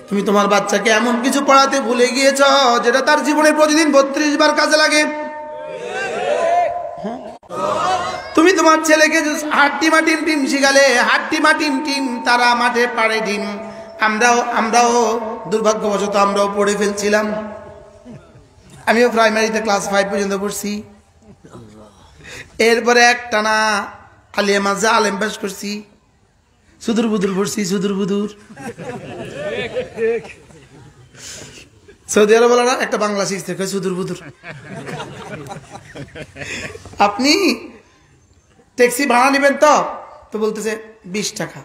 তুমি তোমার বাচ্চাকে এমন কিছু পড়াতে ভুলে গিয়েছ যেটা তার জীবনে প্রতিদিন 32 বার কাজে লাগে। তুমি তোমার ছেলেকে হাট্টিমা টিম টিম শিখালে, হাট্টিমা টিম টিম তারা মাঠে পাড়ে ডিম। আমরাও দুর্ভাগ্যবশত আমরাও পড়ে ফেলছিলাম। আমিও প্রাইমারিতে ক্লাস 5 পর্যন্ত পড়ছি। এরপরে একটানা আলিয়া মাজা আলেম পাস করছি। সুদূর বুদুর পড়ছি, সুদূর বুদুর। সৌদি আরব বলা না একটা বাংলা শিখতে সুদূর বুদুর। আপনি ট্যাক্সি ভাড়া নেবেন তো বলতেছে 20 টাকা,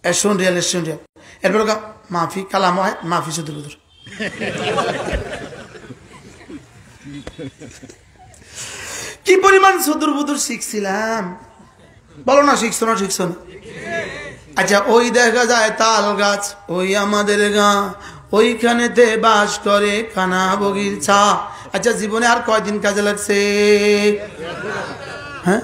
100 রিয়াল, 100 রিয়াল। এরপর মাফি কালাম হয়, মাফি সুদূর বুদুর। কি পরিমাণ সুদূর বুদুর শিখছিলাম বলো না? শিখছো না? শিখছো না? আচ্ছা ওই দেখা যায় তাল গাছ, ওই আমাদের গাঁ, ওইখানেতে বাস করে কানা বগির ছা। আচ্ছা জীবনে আর কয়দিন কাজে লাগছে? হ্যাঁ,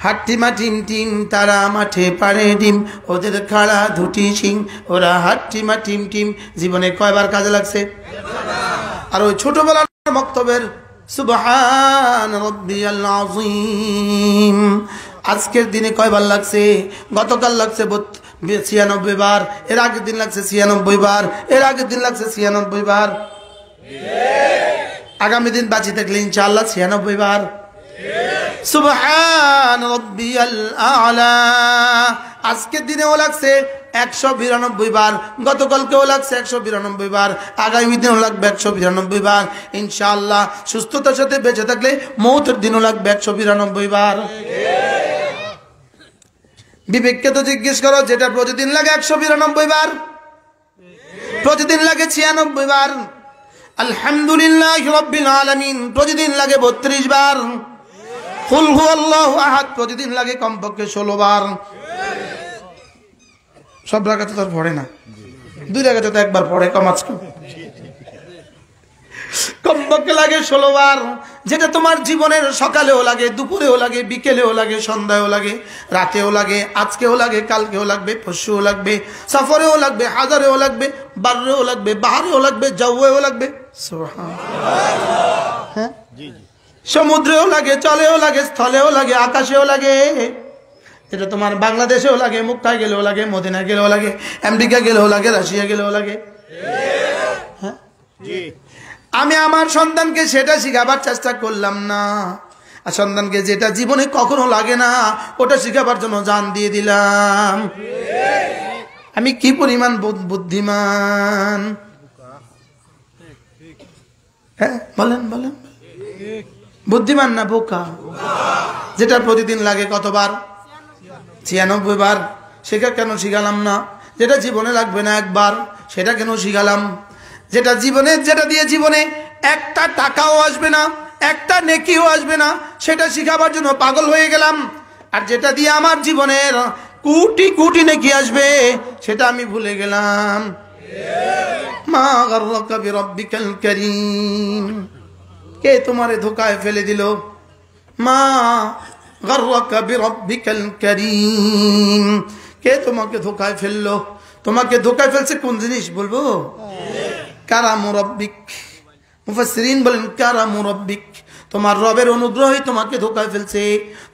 হাট্টিমা টিম টিম তারা মাঠে পারে ডিম, ওদের খাড়া ধুটি সিং, ওরা হাট্টিমা টিম টিম। জীবনে কয়বার কাজে লাগছে? আর ওই ছোটবেলার বক্তব্যের সুবহান রাব্বিয়াল আযীম আজকের দিনে কয়বার লাগছে? গতকাল লাগছে 96 বার, এর আগের দিন লাগছে 96 বার, এর আগের দিন লাগছে 96 বার। আগামী দিন বাঁচি থাকলে ইনশাআল্লাহ 96 বার। সুবহান রাব্বিয়াল আ'লা আজকের দিনেও লাগছে 192 বার, গতকালকেও লাগছে 192 বার, আগামী দিনও লাগবে 192 বার। ইনশাআল্লাহ সুস্থতার সাথে বেঁচে থাকলে মৌতের দিনও লাগবে 192 বার। বিবেককে তো জিজ্ঞেস করো, যেটা প্রতিদিন লাগে 192 বার, প্রতিদিন লাগে 96 বার, আলহামদুলিল্লাহি রাব্বিল আলামিন প্রতিদিন লাগে 32 বার, কুল হুয়াল্লাহু আহাদ প্রতিদিন লাগে কমপক্ষে 16 বার। সব রাকাতে তো পড়ে না, 2 রাকাতে তো একবার পড়ে কমপক্ষে লাগে 16 বার, যেটা তোমার জীবনের সকালেও লাগে, দুপুরেও লাগে, বিকেলেও লাগে, সন্ধ্যায়ও লাগে, রাতেও লাগে, আজকেও লাগে, কালকেও লাগবে, পরশুও লাগবে, সফরেও লাগবে, হাজারেও লাগবে, বাররেও লাগবে, বাহারেও লাগবে, জাওয়েও লাগবে। সুবহানাল্লাহ। হ্যাঁ, সমুদ্রেও লাগে, জলেও লাগে, স্থলেও লাগে, আকাশেও লাগে। এটা তোমার বাংলাদেশেও লাগে, মক্কায় গেলেও লাগে, মদিনা গেলেও লাগে, আমেরিকা গেলেও লাগে, রাশিয়া গেলেও লাগে। হ্যাঁ, আমি আমার সন্তানকে সেটা শিখাবার চেষ্টা করলাম না, আর সন্তানকে যেটা জীবনে কখনো লাগে না ওটা শিখাবার জন্য জান দিয়ে দিলাম। আমি কি পরিমাণ বুদ্ধিমান! হ্যাঁ, বলেন বলেন, বুদ্ধিমান না বোকা? যেটা প্রতিদিন লাগে কতবার? 96 বার। সেটা কেন শিখালাম না? যেটা জীবনে লাগবে না একবার, সেটা কেন শিখালাম? যেটা দিয়ে জীবনে একটা টাকাও আসবে না, একটা নেকিও আসবে না, সেটা শিখাবার জন্য পাগল হয়ে গেলাম। আর যেটা দিয়ে আমার জীবনের কোটি কোটি নেকি আসবে সেটা আমি ভুলে গেলাম। মা গাররাকা বিরাব্বিকাল কারীম, কে তোমারে ধোঁকায় ফেলে দিল? মা গাররাকা বিরাব্বিকাল কারীম, কে তোমাকে ধোঁকায় ফেললো? তোমাকে ধোঁকায় ফেলছে কোন জিনিস বলবো? কারামু রাব্বিক। মুফাসসিরিন বলেন কারামু রাব্বিক, তোমার রবের অনুগ্রহই তোমাকে ধোঁকায় ফেলছে।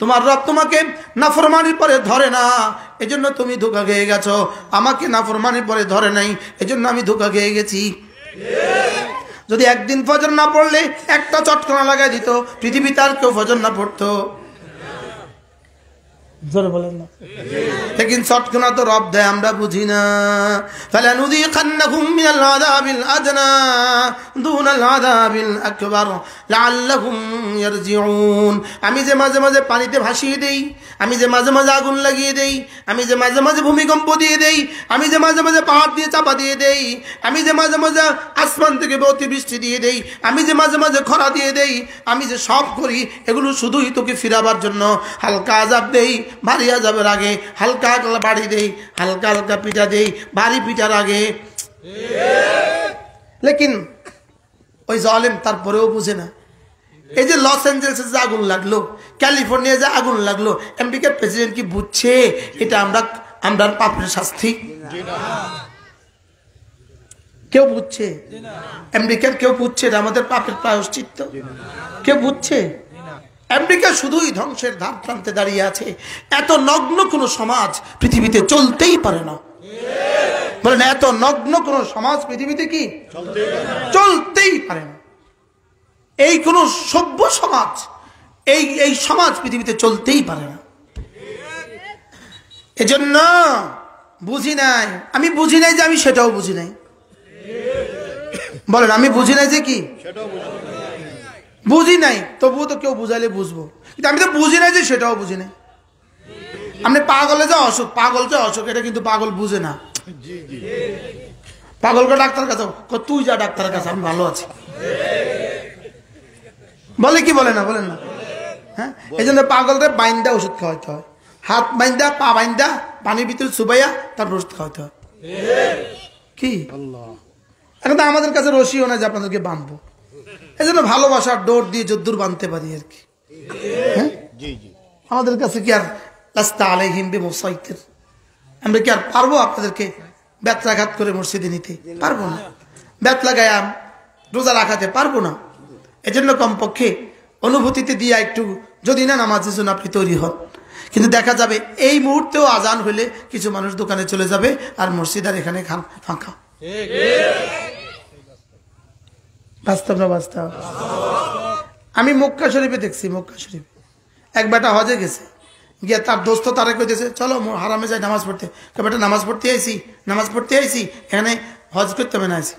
তোমার রব তোমাকে নাফরমানির পরে ধরে না, এজন্য তুমি ধোঁকা খেয়ে গেছো। আমাকে নাফরমানির পরে ধরে নাই, এজন্য আমি ধোঁকা খেয়ে গেছি। যদি একদিন ফজর না পড়লে একটা চটকনা লাগাই দিত, পৃথিবীতে আর কেউ ফজর না পড়তো। জোরে বলেন না। লেকিন চটকনা তো রব দেয়, আমরা বুঝি না। ফালানুযীকান্নাহুম মিনাল আযাবিল আদনা দুনাল আযাবিল আকবার লাআল্লাহুম ইয়ারজিউন। আমি যে মাঝে মাঝে পানিতে ভাসিয়ে দেই, আমি যে মাঝে মাঝে আগুন লাগিয়ে দেই, আমি যে মাঝে মাঝে ভূমিকম্প দিয়ে দেই, আমি যে মাঝে মাঝে পাহাড় দিয়ে চাপা দিয়ে দেই, আমি যে মাঝে মাঝে আসমান থেকে অতিবৃষ্টি দিয়ে দেই, আমি যে মাঝে মাঝে খরা দিয়ে দেই, আমি যে সব করি এগুলো শুধুই তোকে ফিরাবার জন্য। হালকা আযাব দেই, ভারী আযাবের আগে হালকা হালকা বাড়ি দেই, হালকা হালকা পিঠা দেই, ভারী পিঠার আগে। লেকিন ওই জালেম তারপরেও বুঝে না। এই যে লস অ্যাঞ্জেলেসে যে আগুন লাগলো, ক্যালিফোর্নিয়া যে আগুন লাগলো, আমেরিকার প্রেসিডেন্ট কি বুঝছে এটা আমরা পাপের শাস্তি? কেউ বুঝছে? আমেরিকার কেউ বুঝছে এটা আমাদের পাপের প্রায়শ্চিত্ত? কেউ বুঝছে? আমেরিকা শুধুই ধ্বংসের ধার প্রান্তে দাঁড়িয়ে আছে। এত নগ্ন কোন সমাজ পৃথিবীতে চলতেই পারে না। বলেন, এত নগ্ন কোন সমাজ পৃথিবীতে কি চলতেই পারে না। এই কোন সভ্য সমাজ, এই সমাজ পৃথিবীতে চলতেই পারে না। এজন্য বুঝি নাই, আমি বুঝি নাই যে আমি সেটাও বুঝি নাই। বলেন, আমি বুঝি নাই যে কি বুঝি নাই, তবুও তো কেউ বুঝাইলে বুঝবো, কিন্তু আমি তো বুঝি নাই যে সেটাও বুঝি নাই। আপনি পাগলে যা অসুখ, পাগল যা অসুখ, এটা কিন্তু পাগল বুঝে না। পাগলকে ডাক্তার কাছে, তুই যা ডাক্তারের কাছে, আমি ভালো আছি বলে কি বলে না? বলেন না? হ্যাঁ, এই জন্য পাগলরে বাইন্দা ওষুধ খাওয়াইতে হয়, হাত বাইন্দা পা বাইন্দা পানির ভিতরে চুবাইয়া তারপর ওষুধ খাওয়াইতে হয়। কি এখন তো আমাদের কাছে রশিও না যে আপনাদেরকে বাঁধবো। এই জন্য ভালোবাসার ডোর দিয়ে যদ্দুর বাঁধতে পারি আর কি। হ্যাঁ, আমাদের কাছে কি আর লাস্তা আলাইহিম বিমুসাইতির, আমরা কি আর পারবো আপনাদেরকে বেত্রাঘাত করে মসজিদে নিতে? পারবো না। বেত লাগায়া রোজা রাখাতে পারবো না। এজন্য কমপক্ষে অনুভূতিতে দিয়া একটু যদি না নামাজের জন্য আপনি তৈরি হন। কিন্তু দেখা যাবে এই মুহূর্তেও আজান হইলে কিছু মানুষ দোকানে চলে যাবে আর মসজিদ আর এখানে ফাঁকা। বাস্তব না বাস্তব? আমি মক্কা শরীফে দেখছি, মক্কা শরীফে এক বেটা হজে গেছে, গিয়ে তার দোস্ত তারা কইতেছে চলো হারামে যাই নামাজ পড়তে। বেটা নামাজ পড়তে আইছি, এখানে হজ করতে হবে না আইছি।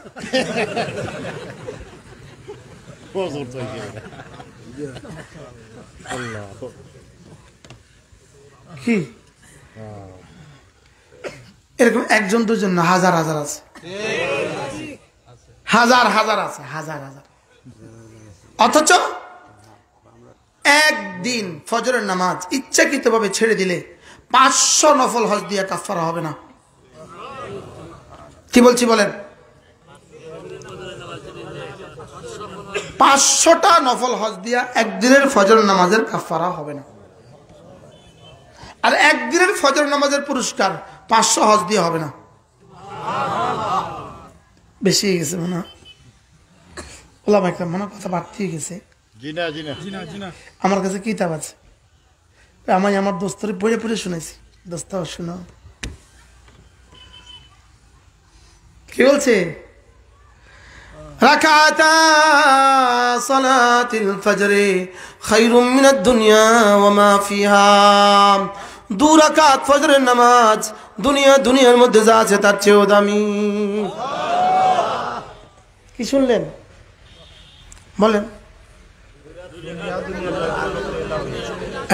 কি এরকম একজন দুজন না, হাজার হাজার আছে, হাজার হাজার আছে, হাজার হাজার। অথচ একদিন ফজরের নামাজ ইচ্ছাকৃতভাবে ছেড়ে দিলে 500 নফল হজ দিয়া কাফারা হবে না। কি বলছি বলেন? 500টা নফল হজ দিয়া একদিনের ফজর নামাজের কাফারা হবে না। আর একদিনের ফজর নামাজের পুরস্কার 500 হজ দিয়ে হবে না। বেশি হয়ে গেছে মনে হয়, ওলামা একরাম মনে কথা বাড়তি হয়ে গেছে। আমার কাছে কিতাব আছে, আমি আমার দোস্তরে পড়ে পড়ে শুনেছি। দোস্ত শুনো কি বলছে, রাকাতা সালাতিল ফজরে খায়রুম মিনাদ দুনিয়া ওয়া মা ফিহা। 2 রাকাত ফজরের নামাজ দুনিয়ার মধ্যে যা আছে তার চেয়েও দামি। কি শুনলেন বলেন?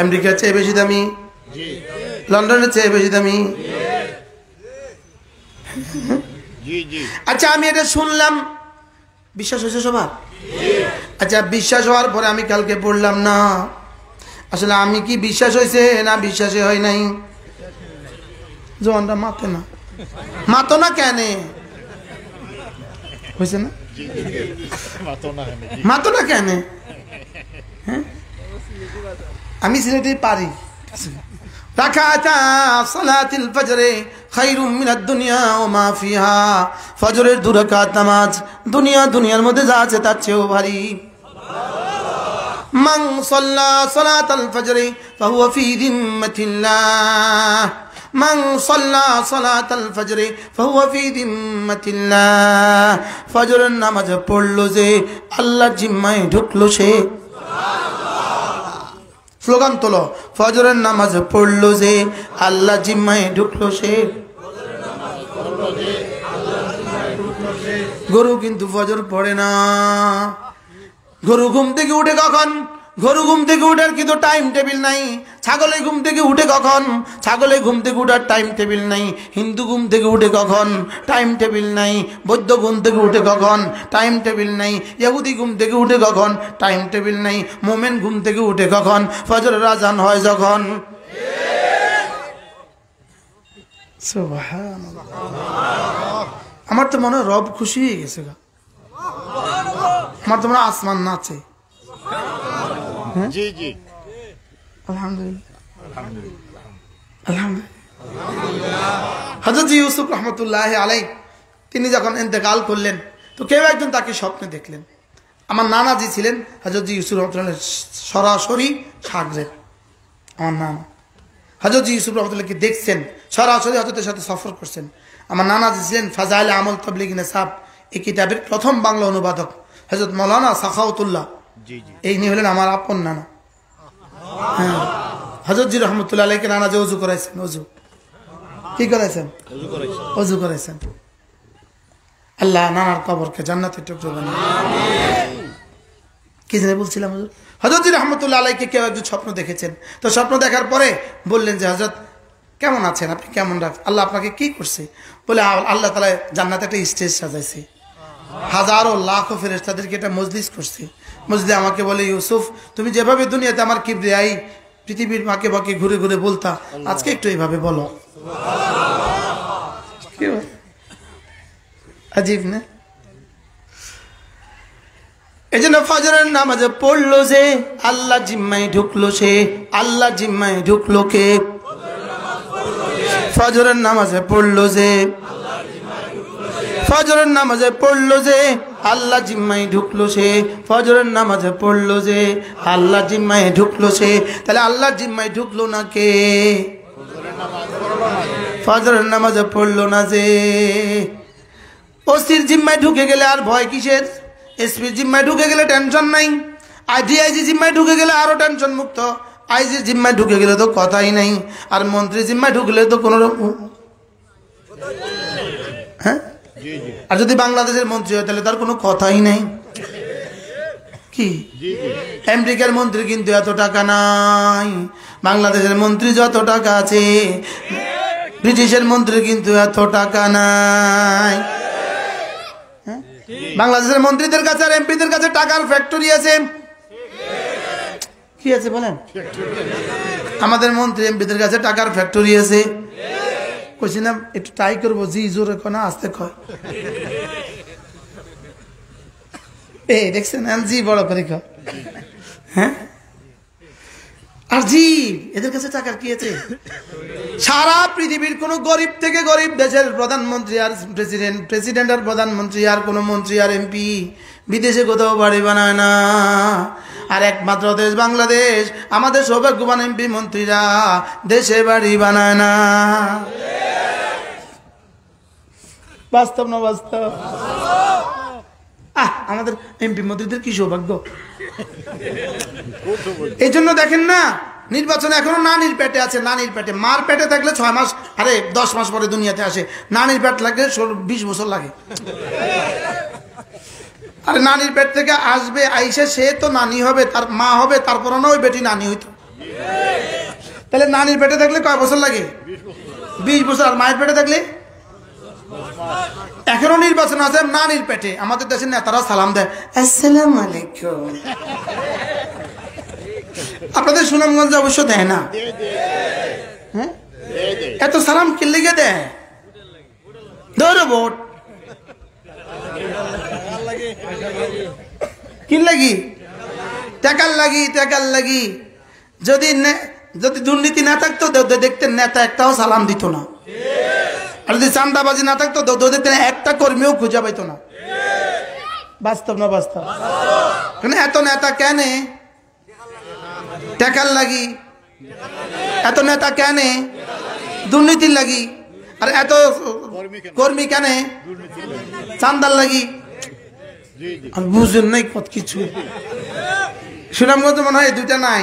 আমেরিকার চেয়ে বেশি দামি, লন্ডনের চেয়ে বেশি দামি। আচ্ছা আমি এটা শুনলাম, বিশ্বাস হয়েছে সবার? আচ্ছা বিশ্বাস হওয়ার পরে আমি কালকে পড়লাম না, আসলে আমি কি বিশ্বাস হয়েছে না বিশ্বাসে হয় নাই? জোয়ানরা মাতো না কেন হয়েছে না? মাতো না কেন? হ্যাঁ আমি সিলেটেই পারি। রাকাতা সালাতিল ফজরে খায়রুম মিনাদ দুনিয়া ওয়া মা ফিহা। ফজরের 2 রাকাত নামাজ দুনিয়ার মধ্যে যা আছে তার চেয়েও ভারী। মান সাল্লা সালাতাল ফজরে ফাহুয়া ফি যিম্মাতিল্লাহ। মান সাল্লা সালাতাল ফজরে ফাহুয়া ফি যিম্মাতিল্লাহ। ফজরের নামাজ পড়লো যে আল্লাহর জিম্মায় ঢুকলো সে। স্লোগান তোলো, ফজরের নামাজ পড়লো যে আল্লাহ জিম্মায় ঢুকলো সে। গরু কিন্তু ফজর পড়ে না। গরু ঘুম থেকে উঠে কখন? গরু ঘুম থেকে উঠার কিন্তু টাইম টেবিল নাই। ছাগলে ঘুম থেকে উঠে কখন? ছাগলে ঘুম থেকে উঠার টাইম টেবিল নাই। হিন্দু ঘুম থেকে উঠে কখন? টাইম টেবিল নাই। বৌদ্ধ ঘুম থেকে উঠে কখন? টাইম টেবিল নাই। ইহুদি ঘুম থেকে উঠে কখন? টাইম টেবিল নাই। মোমেন ঘুম থেকে উঠে কখন? ফজরের আজান হয় যখন। সুবহানাল্লাহ। আমার তো মনে হয় রব খুশি হয়ে গেছে, আমার তো মনে হয় আসমান নাচে। জি জি আলহামদুলিল্লাহ আলহামদুলিল্লাহ। হযরত ইউসুফ রহমতুল্লাহ আলাইহি তিনি যখন ইন্তেকাল করলেন তো কেউ একজন তাকে স্বপ্নে দেখলেন। আমার নানাজি ছিলেন হযরত ইউসুফ রহমতুল্লাহ সরাসরি সাগরের। আমার নানা হযরত ইউসুফ রহমতুল্লাহকে দেখছেন, সরাসরি হযরতের সাথে সফর করছেন। আমার নানাজি ছিলেন ফাজাইল আমল তাবলীগ নিসাব এই কিতাবের প্রথম বাংলা অনুবাদক হযরত মাওলানা সাখাওয়াতুল্লাহ। এই নিয়ে হলেন আমার আপন নানা। হ্যাঁ হযরত জি রহমতুল্লাহ আলাইহিকে নানা যে ওযু করাইছেন, ওযু কি করাইছেন? ওযু করাইছেন। আল্লাহ নানার কবরকে জান্নাতের টুকরো বানান। কি জানি বলছিলাম, হযরত জি রহমতুল্লাহ আলাইহিকে কেউ একজন স্বপ্ন দেখেছেন। তো স্বপ্ন দেখার পরে বললেন যে হযরত কেমন আছেন আপনি, কেমন রাখছেন, আল্লাহ আপনাকে কি করছে? বলে আল্লাহ তাআলা জান্নাতে একটা স্টেজ সাজাইছে, হাজারো লাখো ফেরেশতাদেরকে একটা মজলিস করছে। মজলিসে আমাকে বলে ইউসুফ তুমি যেভাবে দুনিয়াতে আমার কিবরিয়াই পৃথিবীর মাকে বাকে ঘুরে ঘুরে বলতা, আজকে একটু এইভাবে বলো। আজীব না? এই জন্য ফজরের নামাজে পড়লো যে আল্লাহ জিম্মায় ঢুকলো সে। আল্লাহ জিম্মায় ঢুকলো কে? ফজরের নামাজে পড়লো যে, ফজরের নামাজে পড়লো যে আল্লাহ জিম্মায় ঢুকলো সে। ফজরের নামাজে পড়লো যে আল্লাহ জিম্মায় ঢুকলো সে। তাহলে আল্লাহ জিম্মায় ঢুকলো না কে? ফজরের নামাজে পড়লো না যে। ওসির জিম্মায় ঢুকে গেলে আর ভয় কিসের? এসপির জিম্মায় ঢুকে গেলে টেনশন নাই। ডিআইজি জিম্মায় ঢুকে গেলে আরো টেনশন মুক্ত। আইজির জিম্মায় ঢুকে গেলে তো কথাই নাই। আর মন্ত্রী জিম্মায় ঢুকলে তো কোনো হ্যাঁ, আর যদি বাংলাদেশের মন্ত্রী হয় তাহলে তার কোনো কথাই নাই। কি আমেরিকার মন্ত্রী কিন্তু এত টাকা নাই, বাংলাদেশের মন্ত্রী যত টাকা আছে ব্রিটিশের মন্ত্রী কিন্তু এত টাকা নাই। বাংলাদেশের মন্ত্রীদের কাছে আর এমপিদের কাছে টাকার ফ্যাক্টরি আছে। কি আছে বলেন? আমাদের মন্ত্রী এমপিদের কাছে টাকার ফ্যাক্টরি আছে। কইছি না একটু ট্রাই করবো, জি জোরে কয় না আস্তে কয়। এই দেখছেন জি বড় করে কয়, হ্যাঁ। আর জি এদের কাছে টাকার কি আছে? সারা পৃথিবীর কোন গরিব থেকে গরিব দেশের প্রধানমন্ত্রী আর প্রেসিডেন্ট আর প্রধানমন্ত্রী আর কোন মন্ত্রী আর এমপি বিদেশে কোথাও বাড়ি বানায় না। আর একমাত্র দেশ বাংলাদেশ, আমাদের সৌভাগ্যবান এমপি মন্ত্রীরা দেশে বাড়ি বানায় না। বাস্তব না বাস্তব? আমাদের এমপি মন্ত্রীদের কি সৌভাগ্য। এই জন্য দেখেন না, নির্বাচন এখনো নানির পেটে আছে। নানির পেটে, মার পেটে থাকলে 6 মাস, আরে 10 মাস পরে দুনিয়াতে আসে। নানির পেট লাগলে 20 বছর লাগে। আরে নানির পেট থেকে আসবে, আইসে সে তো নানি হবে, তার মা হবে, তারপর না ওই বেটি নানি হইতো। তাহলে নানির পেটে থাকলে কয় বছর লাগে? 20 বছর। আর মায়ের পেটে থাকলে এখনো নির্বাচন আছে নানির পেটে। আমাদের দেশের নেতারা সালাম দেয়, আসসালামু আলাইকুম। আপনাদের সুনামগঞ্জে অবশ্য দেয় না। হ্যাঁ, এত সালাম কি লেগে দেয়? ধরো ভোট কি লাগি? টাকার লাগি, টাকার লাগি। যদি দুর্নীতি না থাকতো দেখতেন নেতা একটাও সালাম দিত না। আর যদি চান্দাবাজি না থাকতো দেখতেন একটা কর্মীও খুঁজে পাইতো না। বাস্তব না বাস্তব? এত নেতা কেন? টাকার লাগি। এত নেতা কেন? দুর্নীতির লাগি। আর এত কর্মী কেন? চান্দার লাগি। বুঝেন নাই কত কিছু। সুনামগঞ্জে মনে হয় দুইটা নাই,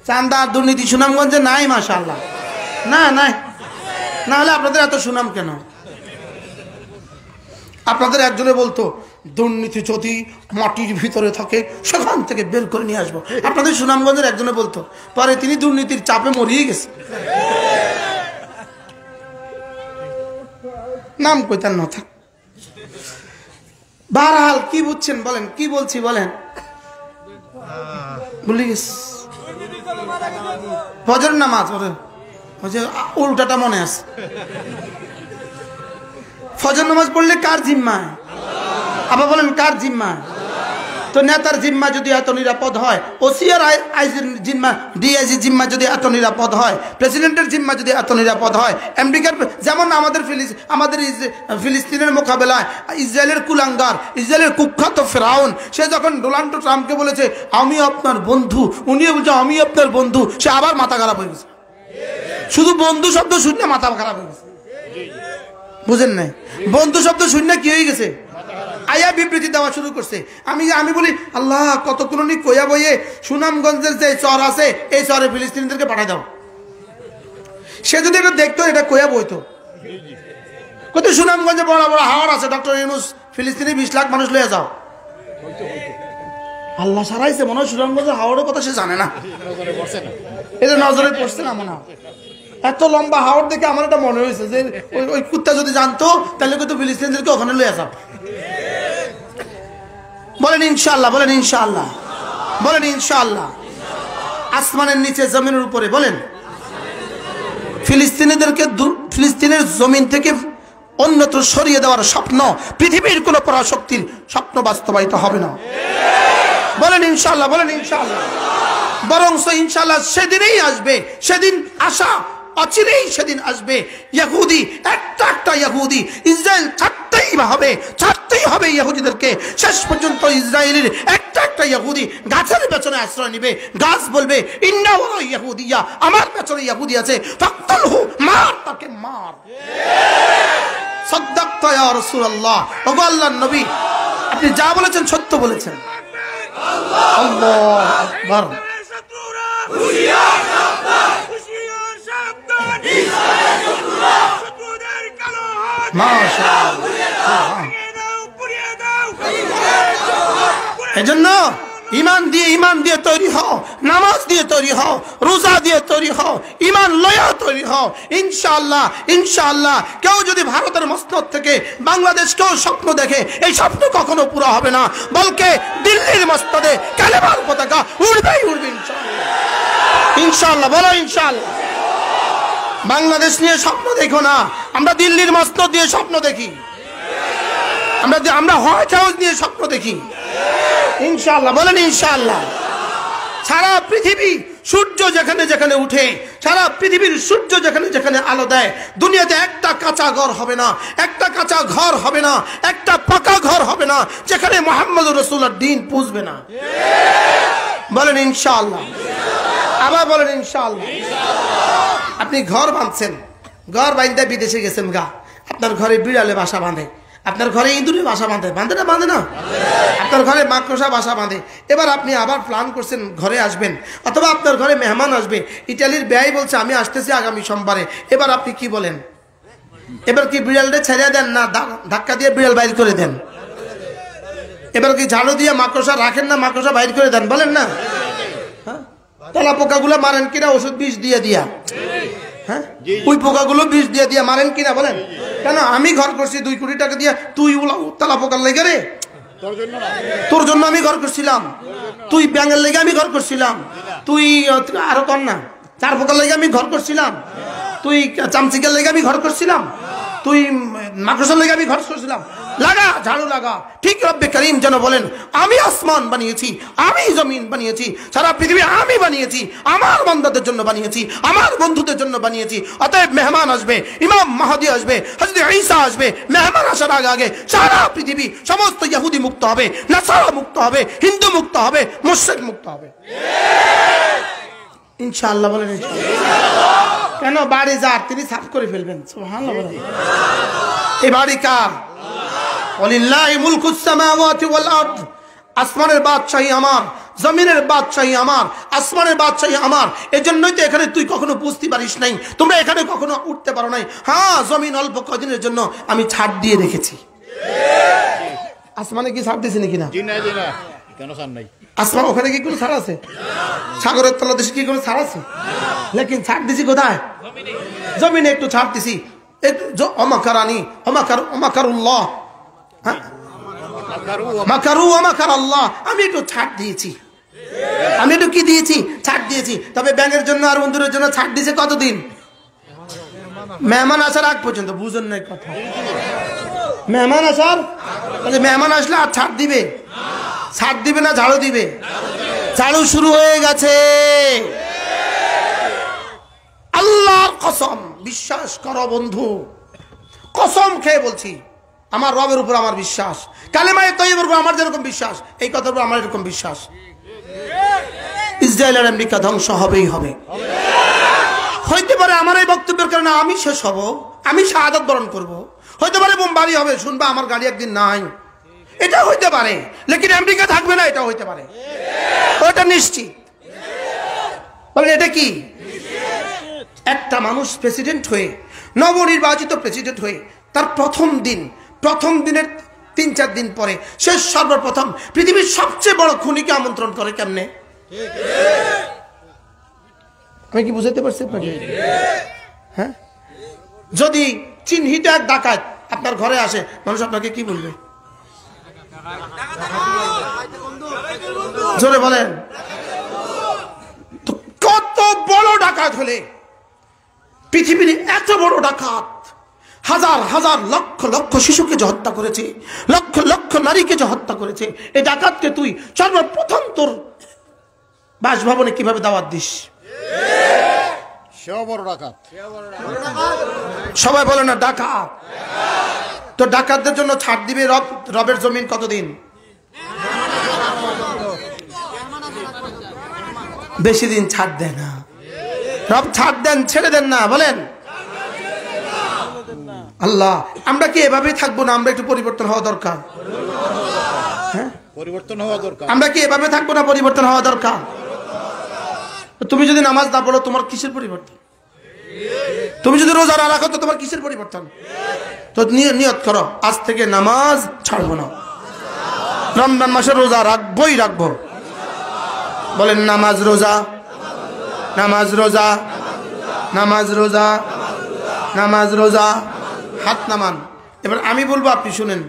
চান্দা আর দুর্নীতি। সুনামগঞ্জে নাই মাশাআল্লাহ। না নাই, না হলে আপনাদের এত সুনাম কেন? আপনাদের একজনে বলতো দুর্নীতি যদি মাটির ভিতরে থাকে সেখান থেকে বের করে নিয়ে আসবো। আপনাদের সুনামগঞ্জের একজনে বলতো, পরে তিনি দুর্নীতির চাপে মরিয়ে গেছে। নাম কইতার না থাক। বারহাল কি বুঝছেন বলেন? কি বলছি বলেন? ভুলে গেছি। ফজর নামাজ উল্টাটা মনে আছে। ফজর নামাজ পড়লে কার জিম্মায়? আবার বলেন কার জিম্মায়? তো নেতার জিম্মা যদি এত নিরাপদ হয়, ওসিআর আইজির জিম্মা, ডিআইজি জিম্মা যদি এত নিরাপদ হয়, প্রেসিডেন্টের জিম্মা যদি এত নিরাপদ হয়, আমেরিকার যেমন আমাদের ফিলিস্তিনের মোকাবেলায় ইসরায়েলের কুলাঙ্গার, ইসরায়েলের কুখ্যাত ফেরাউন, সে যখন ডোনাল্ড ট্রাম্পকে বলেছে আমি আপনার বন্ধু, উনিও বলছে আমি আপনার বন্ধু, সে আবার মাথা খারাপ হয়ে গেছে। শুধু বন্ধু শব্দ শুনলে মাথা খারাপ হয়ে গেছে। বুঝেন নাই? বন্ধু শব্দ শুনলে কি হয়ে গেছে? আয়া বিবৃতি দেওয়া শুরু করছে। আমি বলি আল্লাহ কতক্ষণ কইয়া বইয়ে সুনামগঞ্জের যে চর আছে এই চরে ফিলিস্তিনিদেরকে পাঠাই দাও। সে যদি এটা দেখতো এটা কইয়া বইতো। কত সুনামগঞ্জে বড় বড় হাওড় আছে, ডক্টর ইউনূস ফিলিস্তিনি 20 লাখ মানুষ লয়ে যাও। আল্লাহ সারাইছে মনে হয় সুনামগঞ্জের হাওড়ের কথা সে জানে না। এটা নজরে পড়ছে না মনে হয়। এত লম্বা হাওড় দেখে আমার এটা মনে হয়েছে যে ওই কুত্তা যদি জানতো তাহলে কিন্তু ফিলিস্তিনিদেরকে ওখানে লয়ে যাও। বলেন ইনশাআল্লাহ, বলেন ইনশাআল্লাহ, বলেন ইনশাআল্লাহ। আসমানের নিচে জমিনের উপরে বলেন ফিলিস্তিনিদেরকে ফিলিস্তিনের জমিন থেকে অন্যত্র সরিয়ে দেওয়ার স্বপ্ন পৃথিবীর কোন পরাশক্তির স্বপ্ন বাস্তবায়িত হবে না। বলেন ইনশাআল্লাহ, বলেন ইনশাআল্লাহ। বরং ইনশাআল্লাহ সেদিনই আসবে, সেদিন আসা অচিরেই সেদিন আসবে। ইহুদি একটা ইহুদি, ইসরায়েল ছাড়তেই হবে ইহুদিদেরকে। শেষ পর্যন্ত ইসরায়েলের একটা ইহুদি গাছের পেছনে আশ্রয় নিবে। গাছ বলবে ইন্নাহু ইহুদিয়া, আমার পেছনে ইহুদি আছে, ফাকতুলহু, মার তাকে মার। সাদাক্তা ইয়া রাসূলুল্লাহ, ওগো আল্লাহর নবী আপনি যা বলেছেন সত্য বলেছেন। আল্লাহু আকবার। এজন্য ইমান দিয়ে তৈরি হও, নামাজ দিয়ে তৈরি হও, রোজা দিয়ে তৈরি হও, ইমান লয়া তৈরি হও। ইনশাআল্লাহ ইনশাআল্লাহ কেউ যদি ভারতের মসনদ থেকে বাংলাদেশ কেউ স্বপ্ন দেখে, এই স্বপ্ন কখনো পুরো হবে না, বলকে দিল্লির মসনদে কালেমার পতাকা উড়বেই উড়বে ইনশাআল্লাহ। ইনশাআল্লাহ বলো ইনশাআল্লাহ। বাংলাদেশ নিয়ে স্বপ্ন দেখো না, আমরা দিল্লির মসনদ দিয়ে স্বপ্ন দেখি, আমরা হোয়াইট হাউস নিয়ে স্বপ্ন দেখি। ইনশাআল্লাহ বলেন ইনশাআল্লাহ। সারা পৃথিবী সূর্য যেখানে যেখানে উঠে, সারা পৃথিবীর সূর্য যেখানে যেখানে আলো দেয়, দুনিয়াতে একটা কাঁচা ঘর হবে না, একটা কাঁচা ঘর হবে না, একটা পাকা ঘর হবে না যেখানে মুহাম্মদুর রাসূলুল্লাহর দ্বীন পুষবে না। বলেন ইনশাআল্লাহ। আবার বলেন ইনশাআল্লাহ। আপনি ঘর বাঁধছেন, ঘর বাঁধতে বিদেশে গেছেন গা, আপনার ঘরে বিড়ালে বাসা বাঁধে, আপনার ঘরে ইঁদুরে বাসা বাঁধে, বাঁধে না বাঁধে না? আপনার ঘরে মাকড়সা বাসা বাঁধে। এবার আপনি আবার প্ল্যান করছেন ঘরে আসবেন, অথবা আপনার ঘরে মেহমান আসবে, ইটালির ব্যয় বলছে আমি আসতেছি আগামী সোমবারে। এবার আপনি কি বলেন? এবার কি বিড়ালটা ছেড়ে দেন না ধাক্কা দিয়ে বিড়াল বাইর করে দেন? এবার কি ঝাড়ু দিয়ে মাকড়সা রাখেন না মাকড়সা বাইর করে দেন? বলেন না? হ্যাঁ, তেলা পোকাগুলো মারেন কিনা ওষুধ বিষ দিয়ে দিয়া? হ্যাঁ, ওই পোকাগুলো বিষ দিয়ে দিয়া মারেন কিনা বলেন? কেন? আমি ঘর করছি 2 কোটি টাকা দিয়ে, তুই তেলা পোকার লেগে রে? তোর জন্য আমি ঘর করছিলাম, তুই ব্যাঙের লেগে আমি ঘর করছিলাম, তুই আরো কর না 4 পোকার লেগে আমি ঘর করছিলাম, তুই চামচিকের লেগে আমি ঘর করছিলাম, তুই মাকড়সার লেগে আমি ঘর করছিলাম। লাগা, ঝাড়ু লাগা। ঠিক রব্বে করিম যেন বলেন আমি আসমান বানিয়েছি, আমি জমিন বানিয়েছি, সারা পৃথিবী আমি বানিয়েছি, আমার বান্দাদের জন্য বানিয়েছি, আমার বন্ধুদের জন্য বানিয়েছি। অতএব মেহমান আসবে, ইমাম মাহদি আসবে, হযরত ঈসা আসবে, মেহমান আসার আগে আগে সারা পৃথিবী সমস্ত ইহুদি মুক্ত হবে, নাসারা মুক্ত হবে, হিন্দু মুক্ত হবে, মুশরিক মুক্ত হবে। ইনশাআল্লাহ বলেন ইনশাআল্লাহ। কেন? বাড়ি যার তিনি সাফ করে ফেলবেন। সুবহানাল্লাহ বলেন। এই বাড়ি কার? ওয়ালিল্লাহি মুলকুস সামাওয়াতি ওয়াল আরদ। আসমানের বাদশাহী আমার, জমিনের বাদশাহী আমার, আসমানের বাদশাহী আমার। এজন্যই তো এখানে তুই কখনো বুঝতে পারিস নাই, তোমরা এখানে কখনো উঠতে পারো নাই। হ্যাঁ, জমিন অল্প কদিনের জন্য আমি ছাড় দিয়ে রেখেছি। আসমানে কি ছাড় দিয়েছি নাকি না? কেন ছাড় নাই? আসমান ওখানে কি কোনো ছাড় আছে? সাগরের তলদেশে কি কোনো ছাড় আছে? লেকিন ছাড় দিছি কোথায়? জমিনে একটু ছাড় দিছি। অমাকারানি অমাকারুল্লাহ, মাকারু ওয়ামাকার আল্লাহ। আমি একটু ছাড় দিয়েছি, আমি একটু কি দিয়েছি? ছাড় দিয়েছি। তবে ব্যাঙের জন্য আর বন্ধুদের জন্য ছাড় দিয়েছে কতদিন? মেহমান আসার আগ পর্যন্ত। বুঝুন না কথা? মেহমান আসার, মেহমান আসলে আর ছাড় দিবে? ছাড় দিবে না ঝাড়ু দিবে? ঝাড়ু শুরু হয়ে গেছে। আল্লাহর কসম, বিশ্বাস করো বন্ধু, কসম খেয়ে বলছি, আমার রবের উপর আমার বিশ্বাস, কালেমায়ে তয়্যিবার উপর আমার যেরকম বিশ্বাস, এই কথার উপর আমার এরকম বিশ্বাস। ইসরায়েল আর আমেরিকা ধ্বংস হবেই হবে। হইতে পারে আমার এই বক্তব্যের কারণে আমি শেষ হব, আমি শাহাদাত বরণ করব। হইতে পারে বোমবারি হবে, শুনবা আমার গাড়ি একদিন নাই, এটা হইতে পারে। লেকিন আমেরিকা থাকবে না, এটা হইতে পারে, ওটা নিশ্চিত। বলেন এটা কি? একটা মানুষ প্রেসিডেন্ট হয়ে, নবনির্বাচিত প্রেসিডেন্ট হয়ে, তার প্রথম দিনের 3-4 দিন পরে সে সর্বপ্রথম পৃথিবীর সবচেয়ে বড় খুনিকে আমন্ত্রণ করে। কেমনে? আমি কি বুঝাতে পারছি আপনাকে? হ্যাঁ, যদি চিহ্নিত এক ডাকাত আপনার ঘরে আসে, মানুষ আপনাকে কি বলবে? জোরে বলেন। তো কত বড় ডাকাত হলে, পৃথিবীর এত বড় ডাকাত, হাজার হাজার লক্ষ লক্ষ শিশুকে যে হত্যা করেছে, লক্ষ লক্ষ নারীকে যে হত্যা করেছে, এই ডাকাতকে তুই সর্বপ্রথম তোর বাসভবনে কিভাবে দাওয়াত দিস? সবাই বলে না ডাকাত। তো ডাকাতদের জন্য ছাড় দিবে রবের জমিন কতদিন? বেশি দিন ছাড় দেয় না রব। ছাড় দেন, ছেড়ে দেন না। বলেন আল্লাহ। আমরা কি এভাবেই থাকবো না? আমরা একটু পরিবর্তন হওয়া দরকার। হ্যাঁ, পরিবর্তন হওয়া দরকার। আমরা কি এভাবে থাকবো না? পরিবর্তন হওয়া দরকার। তুমি যদি নামাজ না পড়ো, তোমার কিসের পরিবর্তন? তুমি যদি রোজা না রাখো, তো তোমার কিসের পরিবর্তন? তো নিয়ত করো, আজ থেকে নামাজ ছাড়বো না, রমজান মাসে রোজা রাখবোই রাখবো, বলেন নামাজ রোজা, নামাজ রোজা, নামাজ রোজা, নামাজ রোজা। হাত নামান। এবার আমি বলবো, আপনি শুনেন,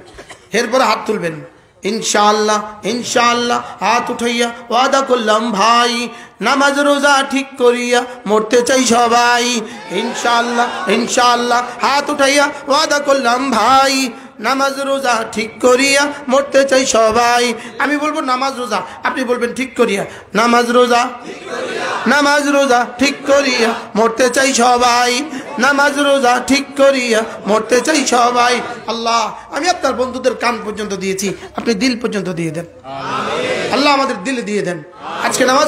এরপরে হাত তুলবেন। ইনশাআল্লাহ, ইনশাআল্লাহ। হাত উঠাইয়া ওয়াদা করলাম ভাই, নামাজ রোজা ঠিক করিয়া মরতে চাই সবাই। ইনশাআল্লাহ, ইনশাআল্লাহ। হাত উঠাইয়া ওয়াদা করলাম ভাই, নামাজ রোজা ঠিক করিয়া মরতে চাই সবাই। আমি বলবো নামাজ রোজা, আপনি বলবেন ঠিক করিয়া। নামাজ রোজা, নামাজ রোজা ঠিক করিয়া মরতে চাই সবাই। নামাজ রোজা ঠিক করিয়া মরতে চাই সবাই। আল্লাহ, আমি আপনার বন্ধুদের কান পর্যন্ত দিয়েছি, আপনি দিল পর্যন্ত দিয়ে দেন। আল্লাহ আমাদের দিলে দিয়ে দেন। আজকে নামাজ